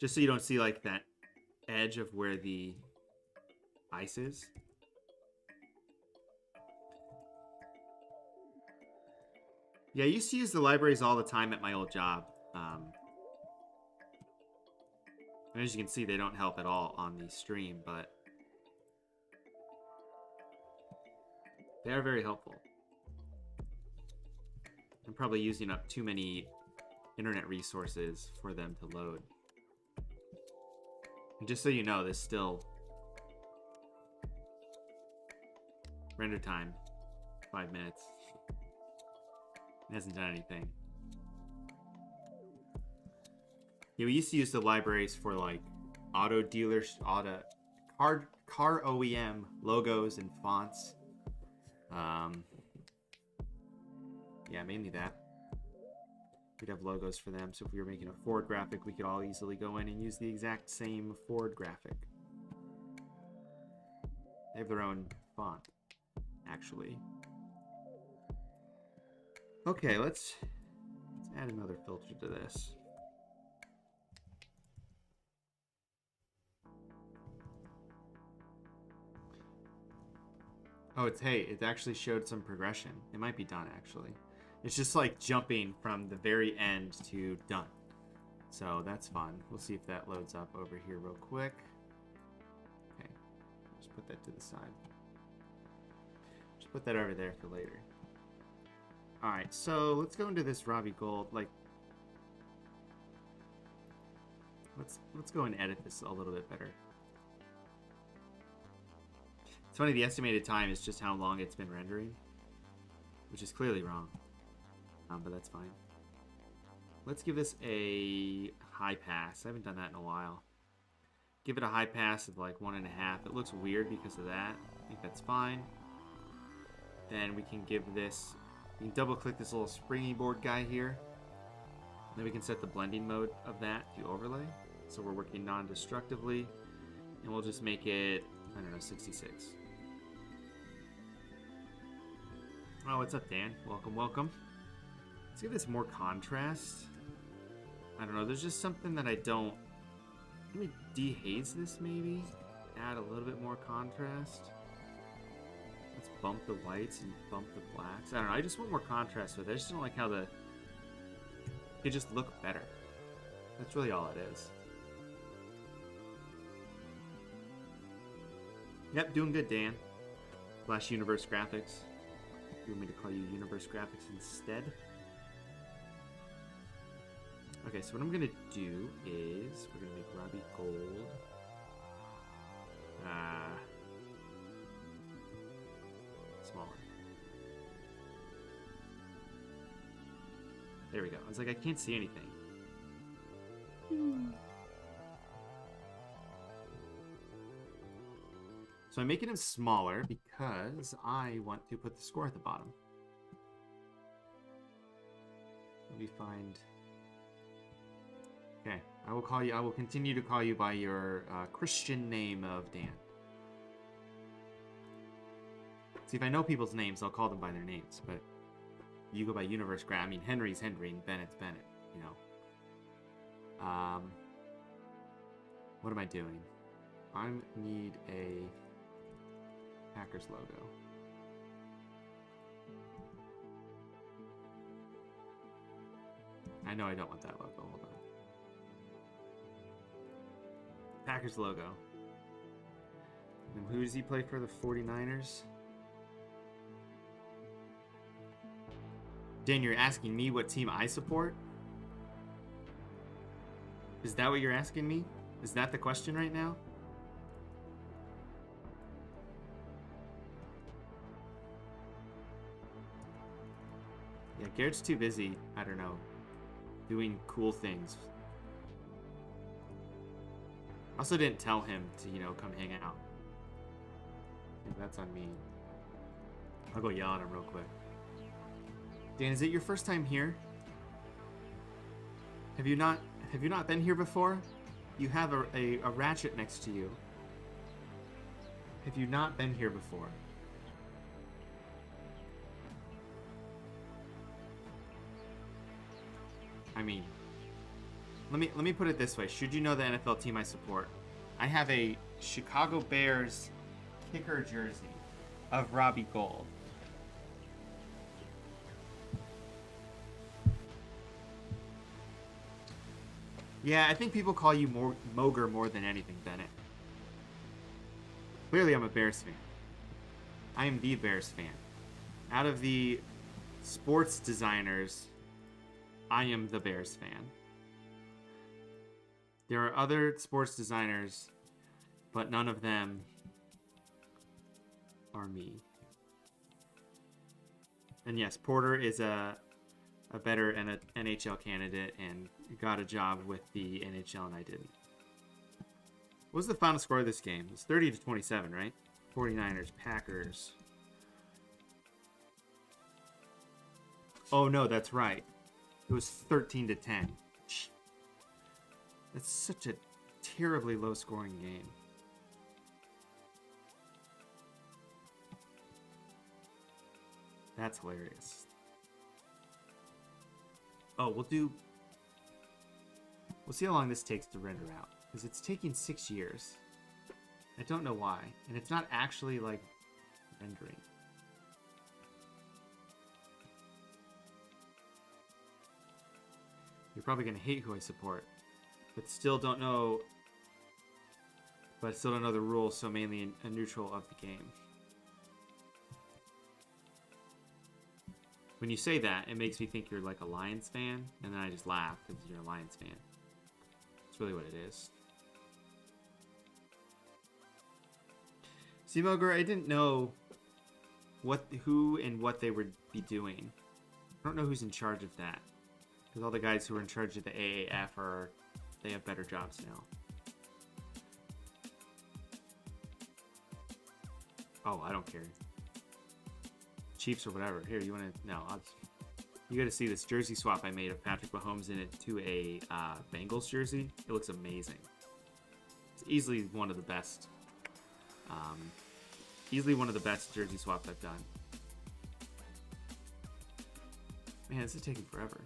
Just so you don't see like that edge of where the ice is. Yeah, I used to use the libraries all the time at my old job. And as you can see, they don't help at all on the stream, but they are very helpful. I'm probably using up too many internet resources for them to load. And just so you know, this still render time 5 minutes. It hasn't done anything. Yeah, we used to use the libraries for like auto dealers, car OEM logos and fonts. Yeah, mainly that. We'd have logos for them, so if we were making a Ford graphic, we could all easily go in and use the exact same Ford graphic. They have their own font, actually. Okay, let's add another filter to this. Oh, it actually showed some progression. It might be done, actually. It's just like jumping from the very end to done. So that's fun. We'll see if that loads up over here real quick. Okay, just put that to the side. Just put that over there for later. Alright, so let's go into this Robbie Gould. Like, let's go and edit this a little bit better. It's funny, the estimated time is just how long it's been rendering, which is clearly wrong. But that's fine. Let's give this a high pass. I haven't done that in a while. Give it a high pass of like 1.5. It looks weird because of that. I think that's fine. Then we can give this... We can double click this little springy board guy here. Then we can set the blending mode of that to overlay. So we're working non-destructively. And we'll just make it, I don't know, 66. Oh, what's up, Dan? Welcome, welcome. Let's give this more contrast. I don't know, there's just something that I don't... Let me dehaze this, maybe? Add a little bit more contrast. Let's bump the whites and bump the blacks. I don't know, I just want more contrast with it. I just don't like how the... It just look better. That's really all it is. Yep, doing good, Dan. Flash Universe Graphics. You want me to call you Universe Graphics instead? Okay, so what I'm gonna do is we're gonna make Robbie Gould. Smaller. There we go. I was like, I can't see anything. So I'm making him smaller because I want to put the score at the bottom. Let me find... Okay, I will continue to call you by your Christian name of Dan. See, if I know people's names, I'll call them by their names, but you go by Universe Graph. I mean, Henry's Henry and Bennett's Bennett, you know. What am I doing? I need a Packers logo. I know I don't want that logo. Hold on. Packers logo. And who does he play for? The 49ers? Dan, you're asking me what team I support? Is that what you're asking me? Is that the question right now? Yeah, Garrett's too busy, I don't know, doing cool things. I also didn't tell him to, you know, come hang out. I think that's on me. I'll go yell at him real quick. Dan, is it your first time here? Have you not been here before? You have a ratchet next to you. Have you not been here before? I mean, let me put it this way. Should you know the NFL team I support? I have a Chicago Bears kicker jersey of Robbie Gould. Yeah, I think people call you Moger more than anything, Bennett. Clearly, I'm a Bears fan. I am the Bears fan. Out of the sports designers, I am the Bears fan. There are other sports designers, but none of them are me. And yes, Porter is a better NHL candidate and got a job with the NHL, and I didn't. What was the final score of this game? It was 30-27, right? 49ers, Packers. Oh no, that's right. It was 13-10. That's such a terribly low-scoring game. That's hilarious. Oh, we'll see how long this takes to render out, because it's taking 6 years. I don't know why, and it's not actually like rendering. You're probably gonna hate who I support, but still don't know. But I still don't know the rules, so mainly a neutral of the game. When you say that, it makes me think you're like a Lions fan, and then I just laugh because you're a Lions fan. That's really what it is. See, Moger, I didn't know who and what they would be doing. I don't know who's in charge of that. Because all the guys who are in charge of the AAF they have better jobs now. Oh, I don't care. Chiefs or whatever. Here, you want to... No, you got to see this jersey swap I made of Patrick Mahomes in it to a Bengals jersey. It looks amazing. It's easily one of the best. Easily one of the best jersey swaps I've done. Man, this is taking forever.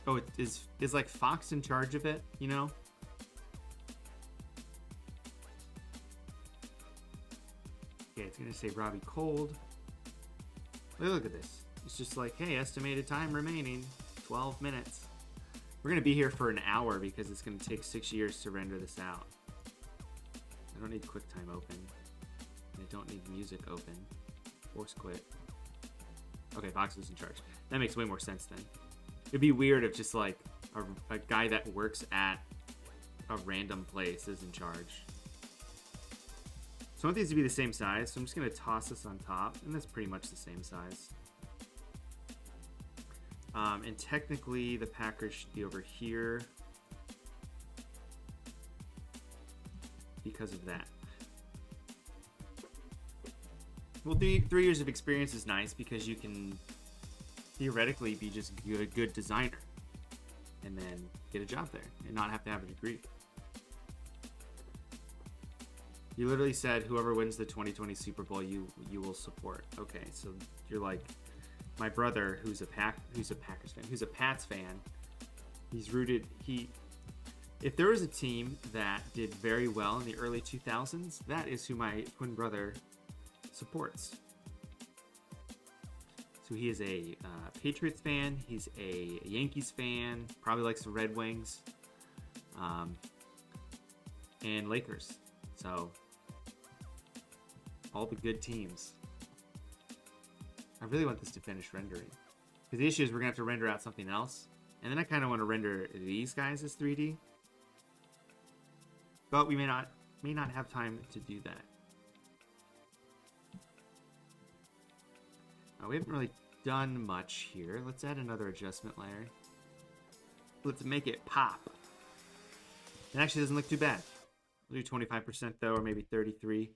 Oh, it is like Fox in charge of it, you know? Okay, it's gonna say Robbie Gould. Look at this. It's just like, hey, estimated time remaining, 12 minutes. We're gonna be here for an hour because it's gonna take 6 years to render this out. I don't need QuickTime open. I don't need music open. Force quit. Okay, Fox was in charge. That makes way more sense then. It'd be weird if just like a guy that works at a random place is in charge. So I want these to be the same size, so I'm just going to toss this on top, and that's pretty much the same size. And technically, the Packers should be over here because of that. Well, 3 years of experience is nice because you can theoretically be just a good designer and then get a job there and not have to have a degree. You literally said whoever wins the 2020 Super Bowl, you will support. Okay, so you're like my brother, who's a Pats fan. He's rooted. If there was a team that did very well in the early 2000s, that is who my twin brother supports. So he is a Patriots fan. He's a Yankees fan. Probably likes the Red Wings, and Lakers. So all the good teams. I really want this to finish rendering. Because the issue is we're going to have to render out something else. And then I kind of want to render these guys as 3D. But we may not have time to do that. We haven't really done much here. Let's add another adjustment layer. Let's make it pop. It actually doesn't look too bad. We'll do 25% though, or maybe 33%.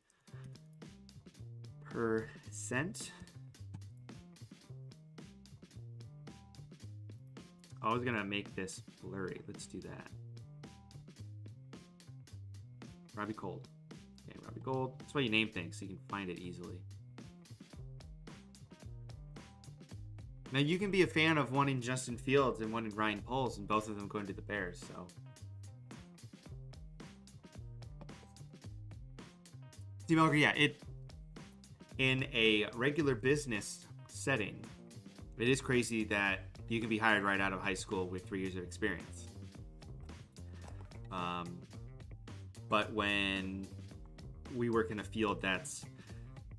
I was gonna make this blurry. Let's do that. Robbie Gould. Okay, Robbie Gould. That's why you name things, so you can find it easily. Now you can be a fan of one in Justin Fields and one in Ryan Poles, and both of them going to the Bears, so. Steve Elger, yeah, in a regular business setting, it is crazy that you can be hired right out of high school with 3 years of experience. But when we work in a field that's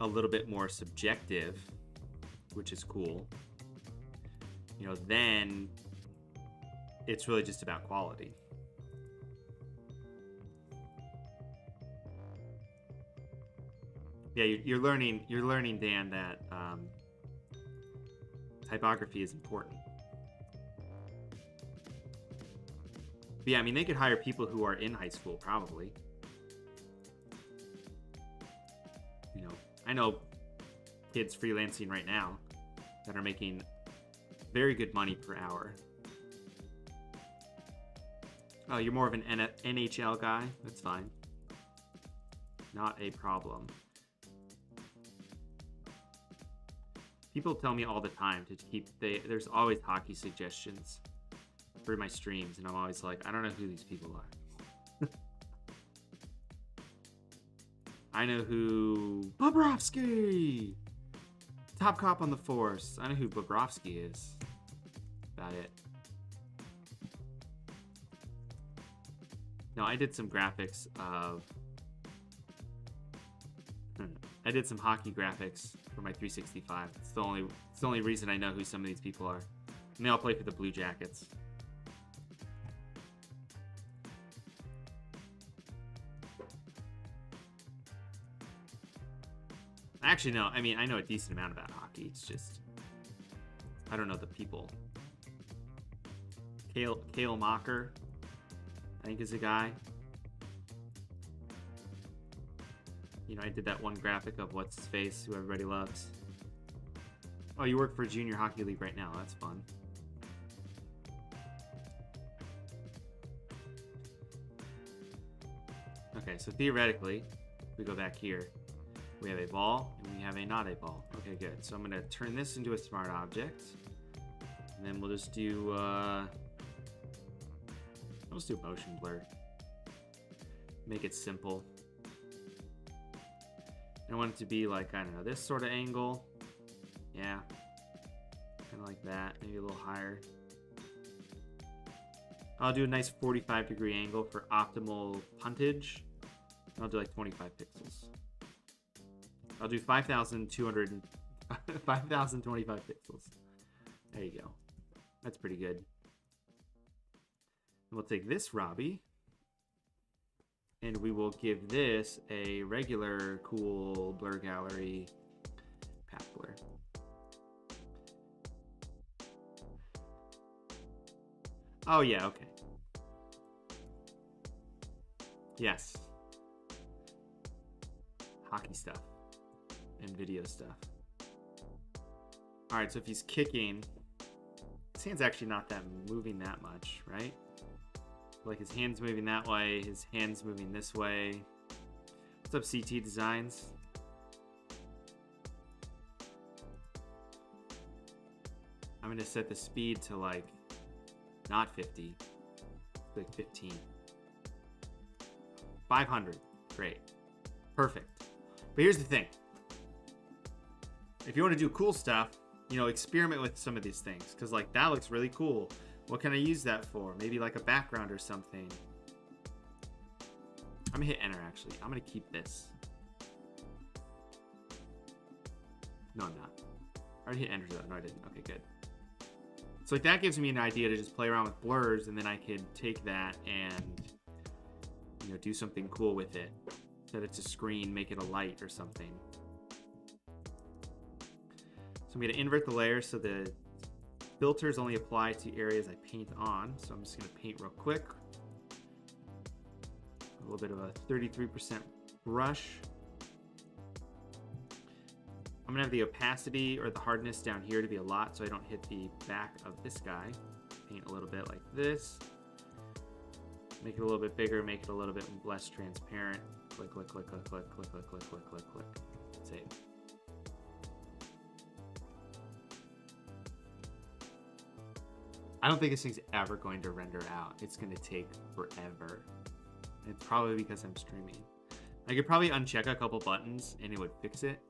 a little bit more subjective, which is cool, you know, then it's really just about quality. Yeah, you're learning, Dan, that typography is important. But yeah, I mean, they could hire people who are in high school, probably. You know, I know kids freelancing right now that are making very good money per hour. Oh, you're more of an NHL guy? That's fine. Not a problem. People tell me all the time to keep... There's always hockey suggestions for my streams, and I'm always like, I don't know who these people are. I know who... Bobrovsky! Top cop on the force. I know who Bobrovsky is. About it. No, I did some graphics of... I did some hockey graphics for my 365. It's the only reason I know who some of these people are. And they all play for the Blue Jackets. Actually, no. I mean, I know a decent amount about hockey. It's just I don't know the people. Kale Mocker, I think, is a guy. You know, I did that one graphic of what's his face, who everybody loves. Oh, you work for a junior hockey league right now. That's fun. Okay, so theoretically, we go back here. We have a ball, and we have a not a ball. Okay, good. So I'm going to turn this into a smart object. And then we'll just do, let's do motion blur. Make it simple. I want it to be like, I don't know, this sort of angle. Yeah. Kind of like that. Maybe a little higher. I'll do a nice 45-degree angle for optimal puntage. I'll do like 25 pixels. I'll do 5,025 pixels. There you go. That's pretty good. And we'll take this Robbie, and we will give this a regular cool blur gallery path blur. Oh yeah, okay. Yes. Hockey stuff and video stuff. All right, so if he's kicking, his hand's actually not that moving that much, right? Like his hand's moving that way, his hand's moving this way. What's up, CT Designs? I'm gonna set the speed to like not 50, like 15. 500, great, perfect. But here's the thing. If you want to do cool stuff, you know, experiment with some of these things. Because, like, that looks really cool. What can I use that for? Maybe, like, a background or something. I'm going to hit enter, actually. I'm going to keep this. No, I'm not. I already hit enter, though. No, I didn't. Okay, good. So, like, that gives me an idea to just play around with blurs. And then I could take that and, you know, do something cool with it. Set it to screen, make it a light or something. So I'm going to invert the layer so the filters only apply to areas I paint on. So I'm just going to paint real quick. A little bit of a 33% brush. I'm going to have the opacity or the hardness down here to be a lot so I don't hit the back of this guy. Paint a little bit like this. Make it a little bit bigger, make it a little bit less transparent. Click, click, click, click, click, click, click, click, click, click, click. Save. I don't think this thing's ever going to render out. It's going to take forever. It's probably because I'm streaming. I could probably uncheck a couple buttons and it would fix it.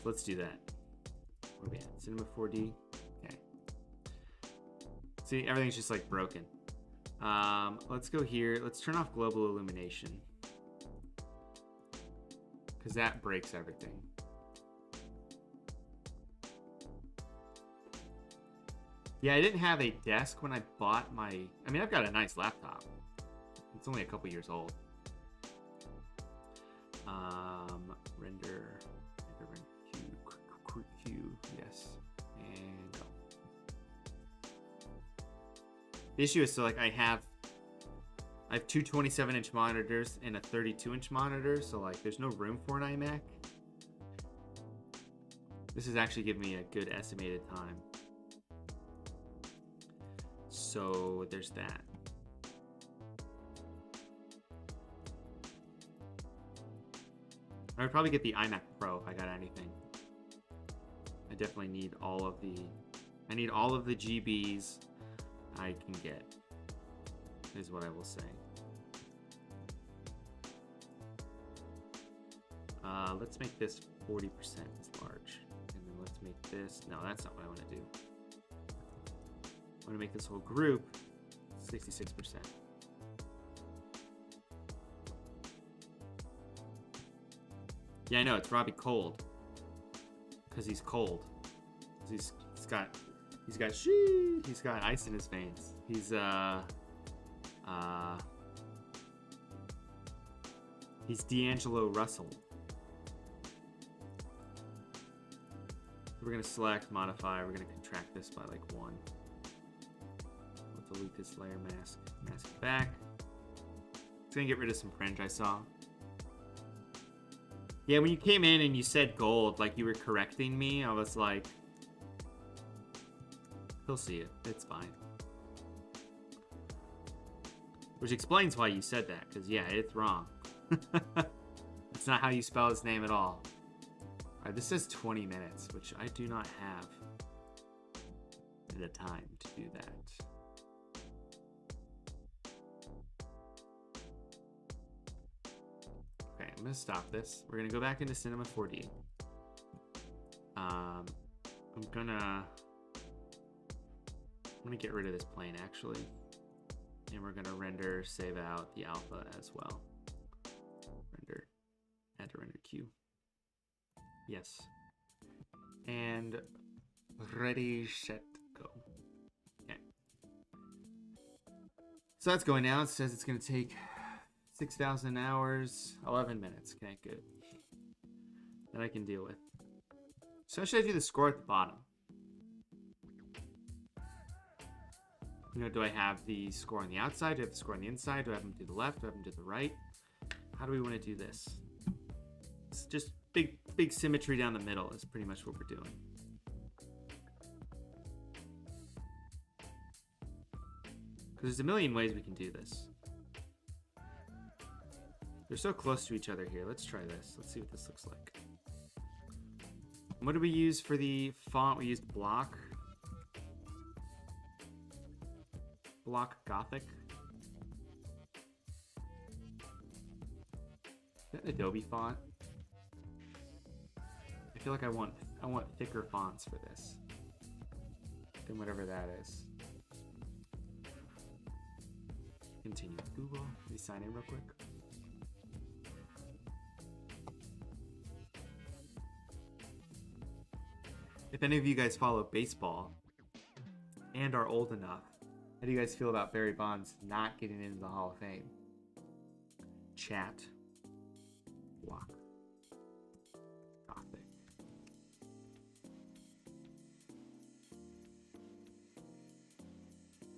Let's do that. Where are we at? Cinema 4D. Okay. See, everything's just like broken. Let's go here. Let's turn off global illumination. Because that breaks everything. Yeah, I didn't have a desk when I bought my... I mean, I've got a nice laptop. It's only a couple years old. Render Q, yes. And go. The issue is, so like I have two 27-inch monitors and a 32-inch monitor, so like there's no room for an iMac. This is actually giving me a good estimated time. So there's that. I would probably get the iMac Pro if I got anything. I definitely need all of the... I need all of the GBs I can get, is what I will say. Let's make this 40% as large. And then let's make this... No, that's not what I want to do. I want to make this whole group 66%. Yeah, I know, it's Robbie Cold. Because he's cold. He's got ice in his veins. He's D'Angelo Russell. We're gonna select, modify, we're gonna contract this by like 1. Let's delete this layer mask. Mask it back. It's gonna get rid of some fringe I saw. Yeah, when you came in and you said gold, like you were correcting me, I was like, he'll see it. It's fine. Which explains why you said that, because yeah, it's wrong. It's not how you spell his name at all. Alright, this says 20 minutes, which I do not have the time to do that. Okay, I'm gonna stop this. We're gonna go back into Cinema 4D. I'm gonna get rid of this plane actually, and we're gonna render, save out the alpha as well. Render, add to render queue. Yes, and ready, set, go. Okay. So that's going now. It says it's gonna take 6,000 hours, 11 minutes. Okay, good. That I can deal with. So should I do the score at the bottom? You know, do I have the score on the outside? Do I have the score on the inside? Do I have them to the left? Do I have them to the right? How do we want to do this? It's just big symmetry down the middle is pretty much what we're doing. Because there's a million ways we can do this. They're so close to each other here. Let's try this. Let's see what this looks like. What did we use for the font? We used Block Gothic. Is that an Adobe font? I feel like I want thicker fonts for this than whatever that is. Continue with Google. Let me sign in real quick. If any of you guys follow baseball and are old enough, how do you guys feel about Barry Bonds not getting into the Hall of Fame? Chat. Block. Gothic.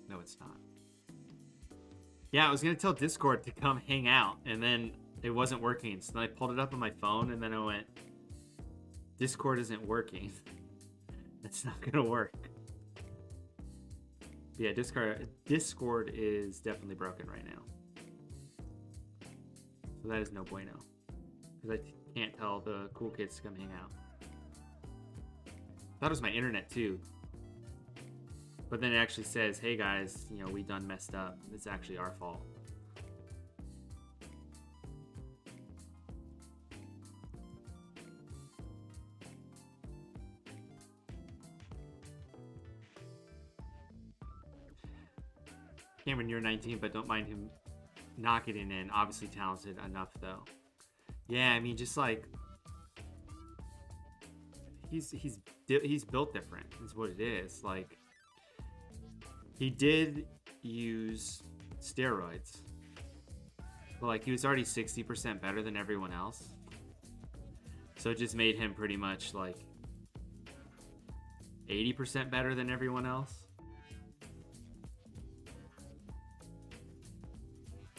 No, it's not. Yeah, I was going to tell Discord to come hang out, and then it wasn't working. So then I pulled it up on my phone, and then I went, Discord isn't working. It's not going to work. Yeah, Discord is definitely broken right now. So that is no bueno. Because I can't tell the cool kids to come hang out. Thought it was my internet too. But then it actually says, hey guys, you know, we done messed up. It's actually our fault. Cameron, you're 19, but don't mind him not getting in. Obviously talented enough, though. Yeah, I mean, just like he's built different. Is what it is. Like he did use steroids, but like he was already 60% better than everyone else. So it just made him pretty much like 80% better than everyone else.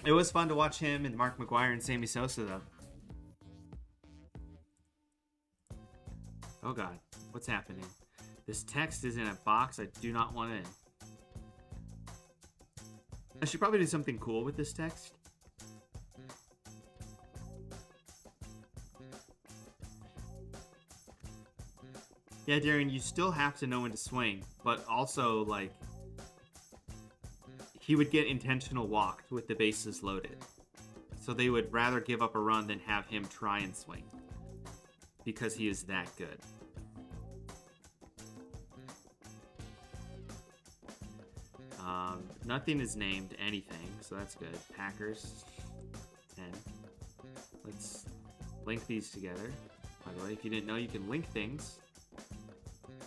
It was fun to watch him and Mark McGuire and Sammy Sosa, though. Oh god, what's happening? This text is in a box I do not want in. I should probably do something cool with this text. Yeah, Darren, you still have to know when to swing, but also, like, he would get intentional walked with the bases loaded. So they would rather give up a run than have him try and swing. Because he is that good. Nothing is named anything, so that's good. Packers, 10. Let's link these together. By the way, if you didn't know, you can link things.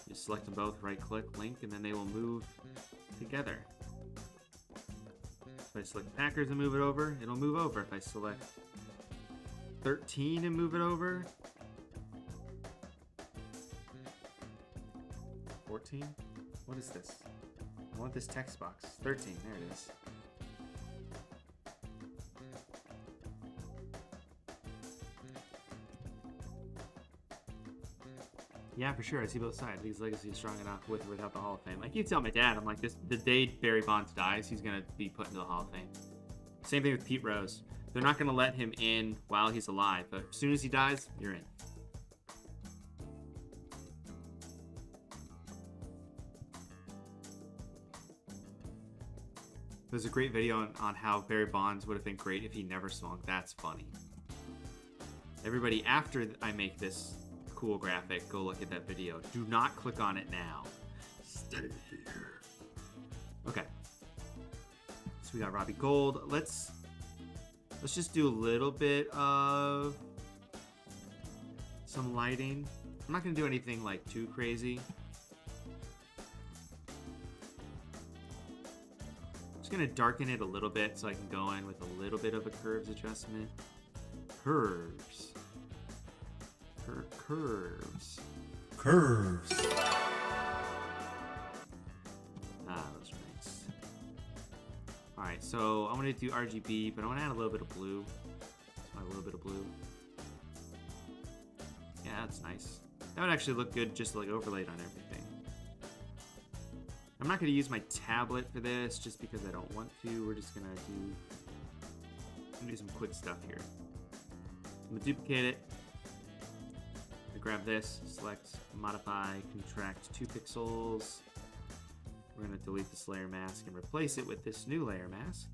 Just select them both, right-click, link, and then they will move together. If I select Packers and move it over, it'll move over. If I select 13 and move it over, 14? What is this? I want this text box. 13, there it is. Yeah, for sure. I see both sides. His legacy is strong enough with or without the Hall of Fame. I keep telling my dad, I'm like, the day Barry Bonds dies, he's going to be put into the Hall of Fame. Same thing with Pete Rose. They're not going to let him in while he's alive, but as soon as he dies, you're in. There's a great video on how Barry Bonds would have been great if he never swung. That's funny. Everybody, after I make this cool graphic, go look at that video. Do not click on it now. Stay here. Okay. So we got Robbie Gould. Let's just do a little bit of some lighting. I'm not gonna do anything like too crazy. Just gonna darken it a little bit so I can go in with a little bit of a curves adjustment. Curves. Curves. Ah, those are nice. Alright, so I'm gonna do RGB, but I wanna add a little bit of blue. A little bit of blue. Yeah, that's nice. That would actually look good just like overlaid on everything. I'm not gonna use my tablet for this just because I don't want to. We're just gonna do some quick stuff here. I'm gonna duplicate it. Grab this, select, modify, contract 2 pixels. We're going to delete this layer mask and replace it with this new layer mask.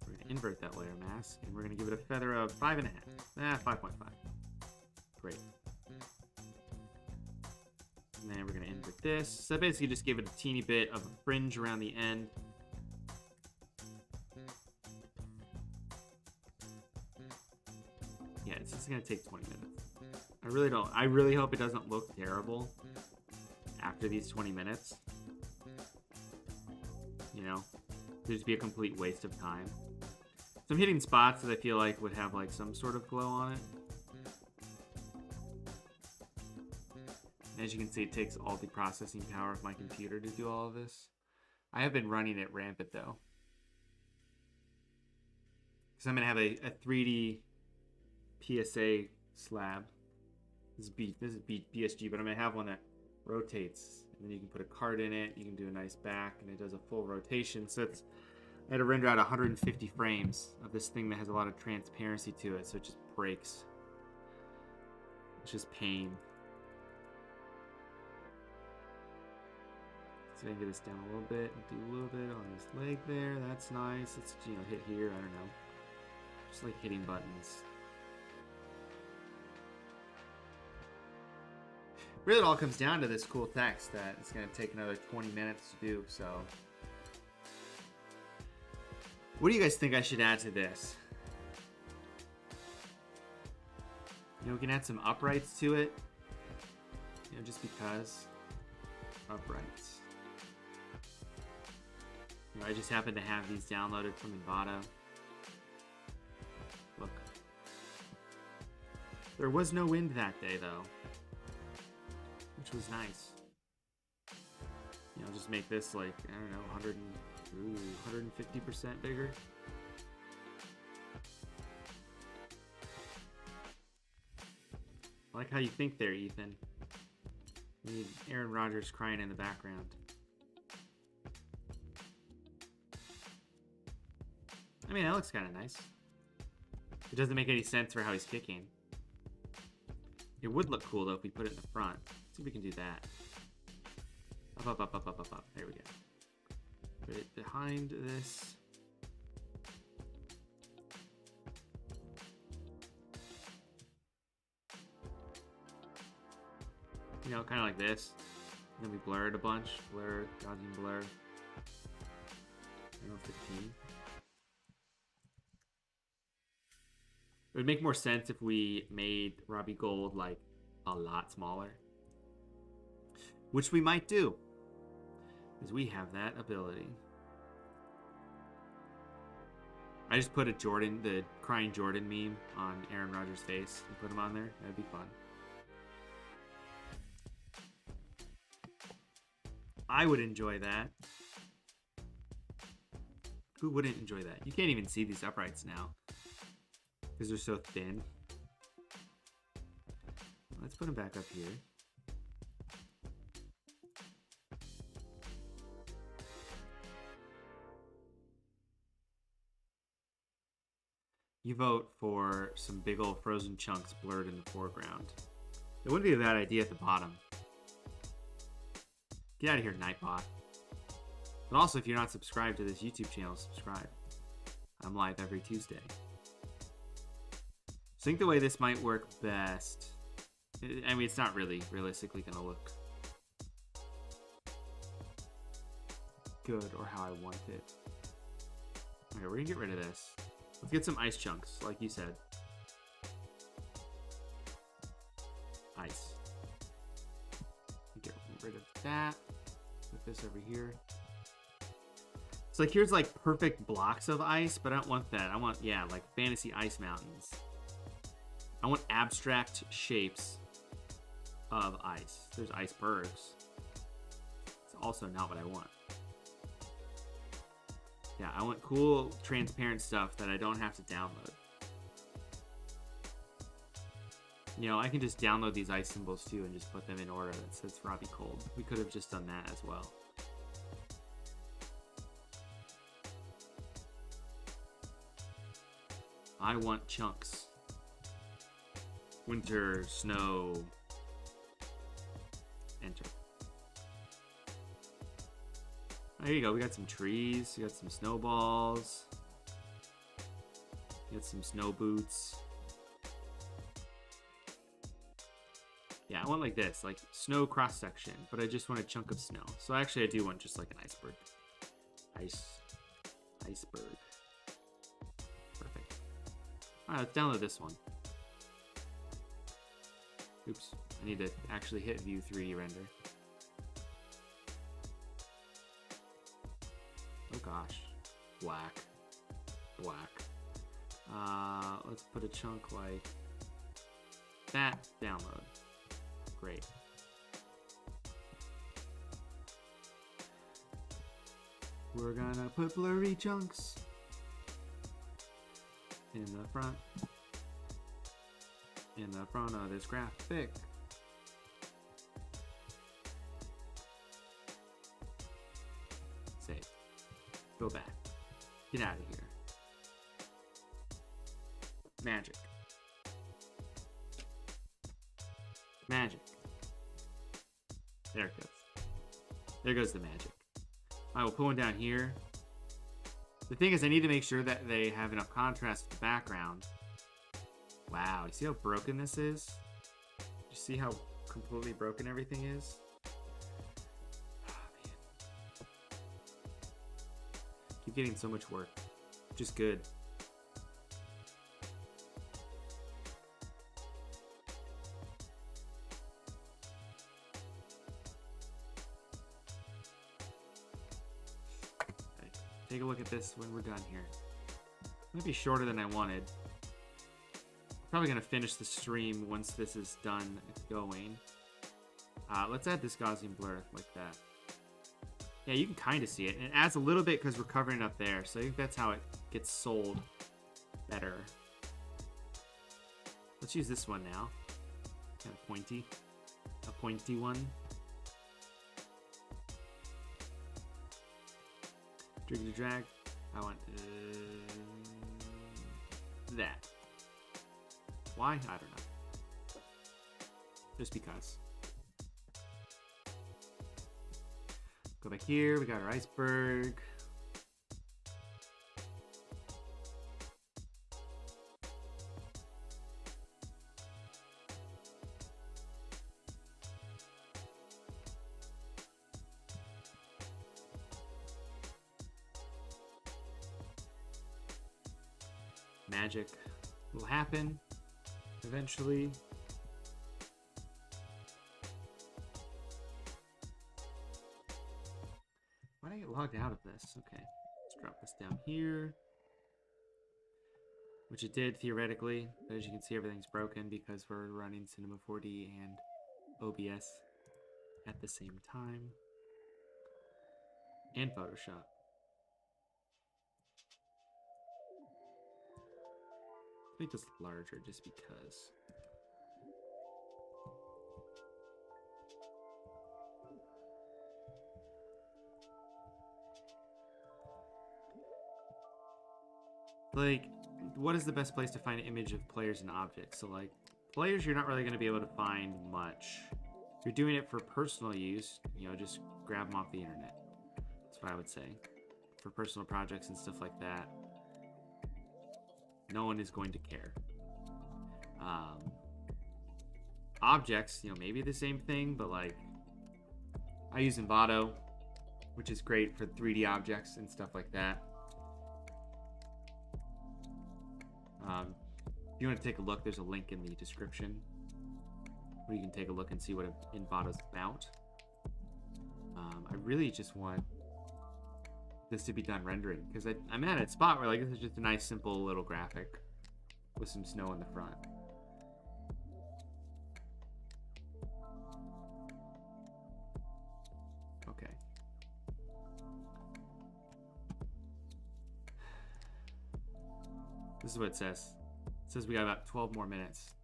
We're going to invert that layer mask, and we're going to give it a feather of 5.5. 5.5. Great. And then we're going to invert this. So basically just give it a teeny bit of a fringe around the end. Yeah, it's just going to take 20 minutes. I really hope it doesn't look terrible after these 20 minutes. You know, it'd just be a complete waste of time. So I'm hitting spots that I feel like would have like some sort of glow on it. And as you can see, it takes all the processing power of my computer to do all of this. I have been running it rampant though. Because I'm going to have a 3D PSA slab. This is BSG, but I'm going to have one that rotates. And then you can put a card in it. You can do a nice back, and it does a full rotation. So I had to render out 150 frames of this thing that has a lot of transparency to it, so it just breaks. It's just pain. So I can get this down a little bit and do a little bit on this leg there. That's nice. Let's, hit here. I don't know. Just like hitting buttons. Really, it all comes down to this cool text that it's going to take another 20 minutes to do, so. What do you guys think I should add to this? We can add some uprights to it. Just because. Uprights. I just happen to have these downloaded from Envato. Look. There was no wind that day, though. Which was nice. I'll just make this like, I don't know, 150% bigger. I like how you think there, Ethan. You need Aaron Rodgers crying in the background. I mean, that looks kind of nice. It doesn't make any sense for how he's kicking. It would look cool though if we put it in the front. Let's see if we can do that. Up. There we go. Put it behind this. Kind of like this. And then we blur it a bunch. Blur, Gaussian blur. 15. It would make more sense if we made Robbie Gould like a lot smaller. Which we might do. Because we have that ability. I just put the crying Jordan meme on Aaron Rodgers' face and put him on there. That'd be fun. I would enjoy that. Who wouldn't enjoy that? You can't even see these uprights now. Because they're so thin. Let's put them back up here. You vote for some big old frozen chunks blurred in the foreground. It wouldn't be a bad idea at the bottom. Get out of here, Nightbot. But also, if you're not subscribed to this YouTube channel, subscribe. I'm live every Tuesday. I think the way this might work best... I mean, it's not really realistically going to look good or how I want it. Okay, we're going to get rid of this. Let's get some ice chunks, like you said. Ice. Get rid of that. Put this over here. So like here's like perfect blocks of ice, but I don't want that. I want, yeah, like fantasy ice mountains. I want abstract shapes of ice. There's icebergs. It's also not what I want. Yeah, I want cool, transparent stuff that I don't have to download. You know, I can just download these ice symbols too and just put them in order that says Robbie Gould. We could have just done that as well. I want chunks. Winter, snow, enter. There you go. We got some trees. We got some snowballs. We got some snow boots. Yeah, I want like this, like snow cross section, but I just want a chunk of snow. So actually, I do want just like an iceberg. Iceberg. Perfect. All right, let's download this one. Oops, I need to actually hit view 3D render. Oh gosh, black. Let's put a chunk like that, download. Great. We're gonna put blurry chunks in the front of this graphic. Save. Go back. Get out of here. Magic. Magic. There it goes. There goes the magic. I will put one down here. The thing is, I need to make sure that they have enough contrast with the background. Wow, you see how broken this is? You see how completely broken everything is? Oh, man. Keep getting so much work. Just good. Okay, take a look at this when we're done here. Might be shorter than I wanted. Probably gonna finish the stream once this is done going. Let's add this Gaussian blur like that. Yeah, you can kind of see it. And it adds a little bit because we're covering it up there. So I think that's how it gets sold better. Let's use this one now. Kind of pointy. A pointy one. Drag. Drag. I want that. Why? I don't know. Just because. Go back here. We got our iceberg. Magic. will happen eventually. Why did I get logged out of this? Okay, let's drop this down here. Which it did theoretically, but as you can see, everything's broken because we're running Cinema 4D and OBS at the same time. And Photoshop. Make this larger just because. Like, what is the best place to find an image of players and objects? So, like, players, you're not really going to be able to find much. If you're doing it for personal use, you know, just grab them off the internet. That's what I would say. For personal projects and stuff like that, no one is going to care. Objects, you know, maybe the same thing, but like, I use Envato, which is great for 3D objects and stuff like that. If you want to take a look, there's a link in the description where you can take a look and see what Envato's about. I really just want this to be done rendering because I'm at a spot where like this is just a nice simple little graphic with some snow in the front. Okay. This is what it says. It says we got about 12 more minutes.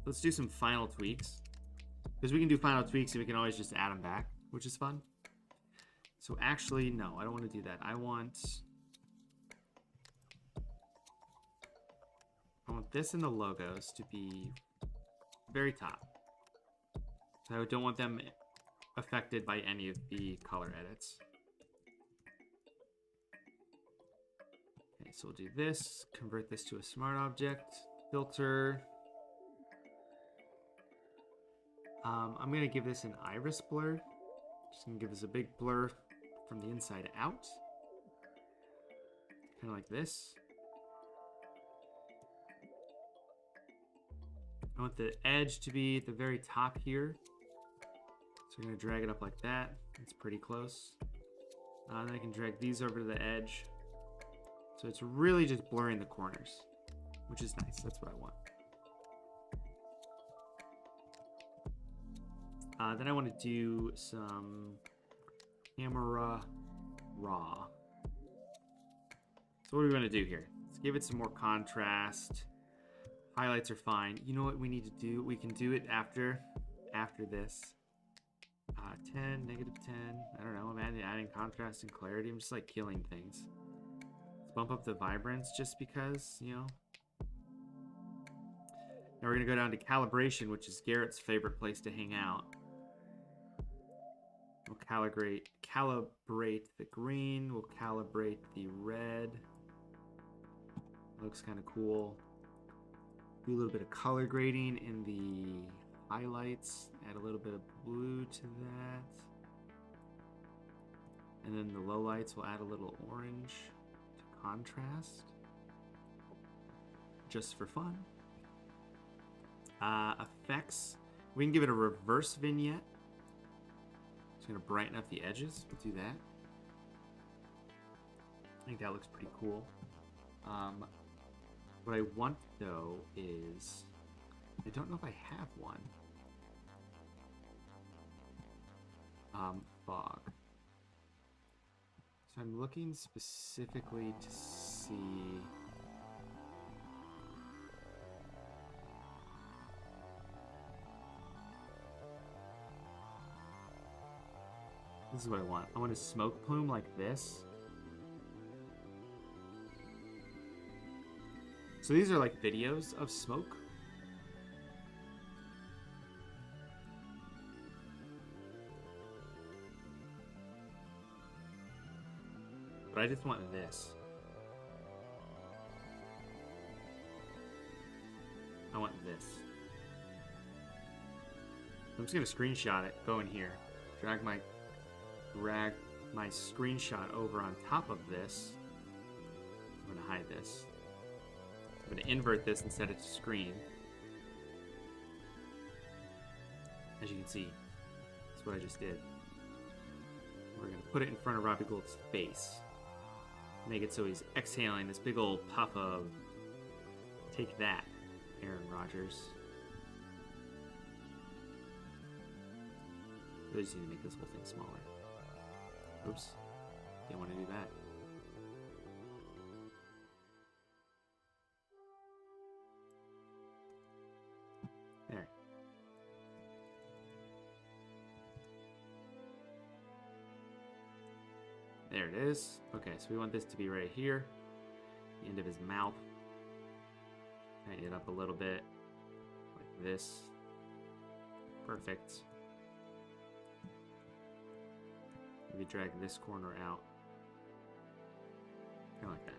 Let's do some final tweaks. Because we can do final tweaks and we can always just add them back, which is fun. So actually, no, I don't want to do that. I want this and the logos to be very top. So I don't want them affected by any of the color edits. Okay, so we'll do this, convert this to a smart object, filter. I'm gonna give this an iris blur. Just gonna give this a big blur from the inside out. Kind of like this. I want the edge to be at the very top here. So we're gonna drag it up like that. It's pretty close. Then I can drag these over to the edge. So it's really just blurring the corners, which is nice. That's what I want. Then I want to do some camera raw. So what are we going to do here? Let's give it some more contrast. Highlights are fine. You know what we need to do? We can do it after this. 10, negative 10. I don't know. I'm adding contrast and clarity. I'm just like killing things. Let's bump up the vibrance just because, you know. Now we're going to go down to calibration, which is Garrett's favorite place to hang out. We'll calibrate the green. We'll calibrate the red. Looks kind of cool. Do a little bit of color grading in the highlights. Add a little bit of blue to that. And then the lowlights, we'll add a little orange to contrast. Just for fun. Effects. We can give it a reverse vignette. Just gonna brighten up the edges. We'll do that. I think that looks pretty cool. What I want though is, I don't know if I have one. Fog. So I'm looking specifically to see. This is what I want. I want a smoke plume like this. So these are like videos of smoke. But I just want this. I want this. I'm just gonna screenshot it, go in here, drag my screenshot over on top of this. I'm gonna hide this. I'm going to invert this and set it to screen. As you can see, that's what I just did. We're going to put it in front of Robbie Gould's face. Make it so he's exhaling this big old puff of "Take that, Aaron Rodgers." I just need to make this whole thing smaller. Oops. Didn't want to do that. There. There it is. Okay, so we want this to be right here. The end of his mouth. Tighten it up a little bit. Like this. Perfect. Maybe drag this corner out. Kind of like that.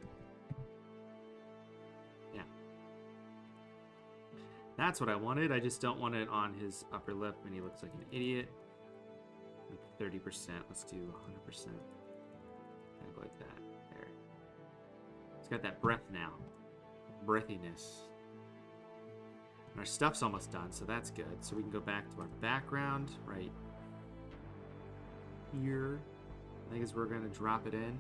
Yeah. That's what I wanted. I just don't want it on his upper lip and he looks like an idiot. Like 30%. Let's do 100%. Kind of like that. There. It's got that breath now. Breathiness. And our stuff's almost done, so that's good. So we can go back to our background right here. I think is we're going to drop it in.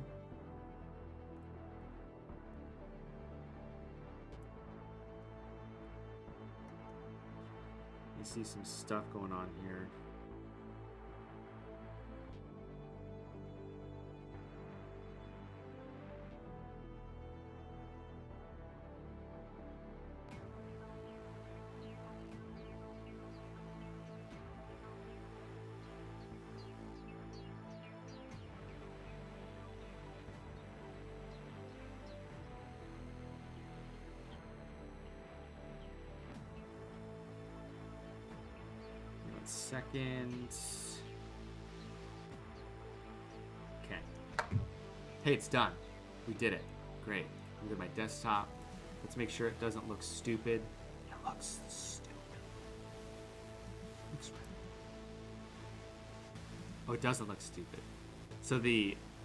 You see some stuff going on here. Second. Okay. Hey, it's done. We did it. Great. Look at my desktop. Let's make sure it doesn't look stupid. It looks stupid. Looks right. Oh, it doesn't look stupid. So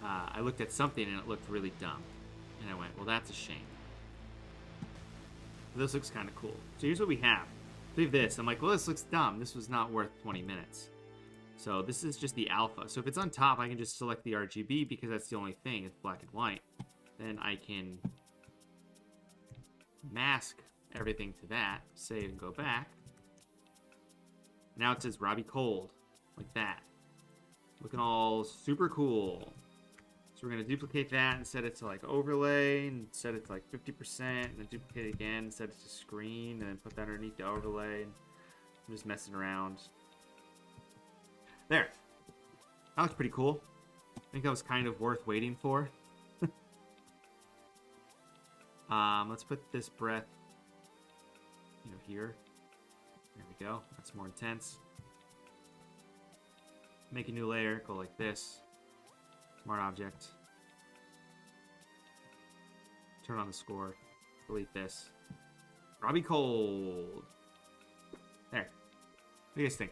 I looked at something and it looked really dumb. And I went, well, that's a shame. This looks kind of cool. So here's what we have. Leave this. I'm like, well, this looks dumb. This was not worth 20 minutes. So this is just the alpha. So if it's on top, I can just select the RGB because that's the only thing. It's black and white. Then I can mask everything to that. Save and go back. Now it says Robbie Gould. Like that. Looking all super cool. So we're going to duplicate that and set it to like overlay and set it to like 50% and then duplicate it again, set it to screen and then put that underneath the overlay. And I'm just messing around. There. That looks pretty cool. I think that was kind of worth waiting for. Let's put this breath, here. There we go. That's more intense. Make a new layer. Go like this. Smart object. Turn on the score. Delete this. Robbie Gould. There. What do you guys think?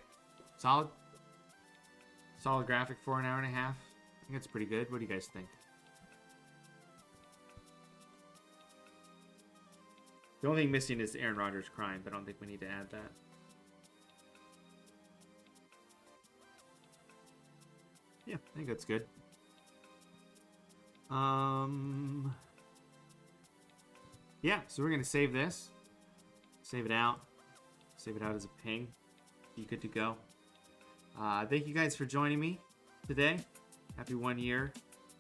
Solid? Solid graphic for an hour and a half? I think that's pretty good. What do you guys think? The only thing missing is Aaron Rodgers crying, but I don't think we need to add that. Yeah, I think that's good. Yeah, so we're gonna save this, save it out as a ping. Be good to go. Thank you guys for joining me today. Happy 1 year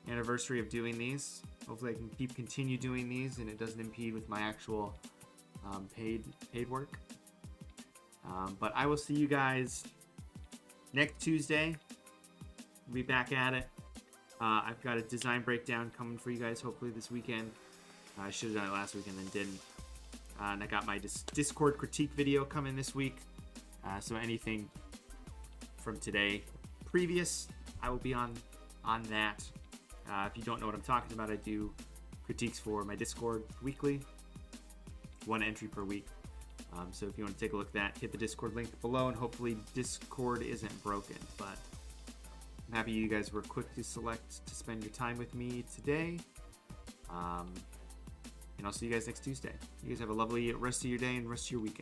anniversary of doing these. Hopefully I can continue doing these and it doesn't impede with my actual paid work. But I will see you guys next Tuesday. We'll be back at it. I've got a design breakdown coming for you guys hopefully this weekend. I should have done it last weekend and didn't. And I got my Discord critique video coming this week. So anything from today previous, I will be on that. If you don't know what I'm talking about, I do critiques for my Discord weekly. 1 entry per week. So if you want to take a look at that, hit the Discord link below, and hopefully Discord isn't broken. But I'm happy you guys were quick to select to spend your time with me today. And And I'll see you guys next Tuesday. You guys have a lovely rest of your day and rest of your weekend.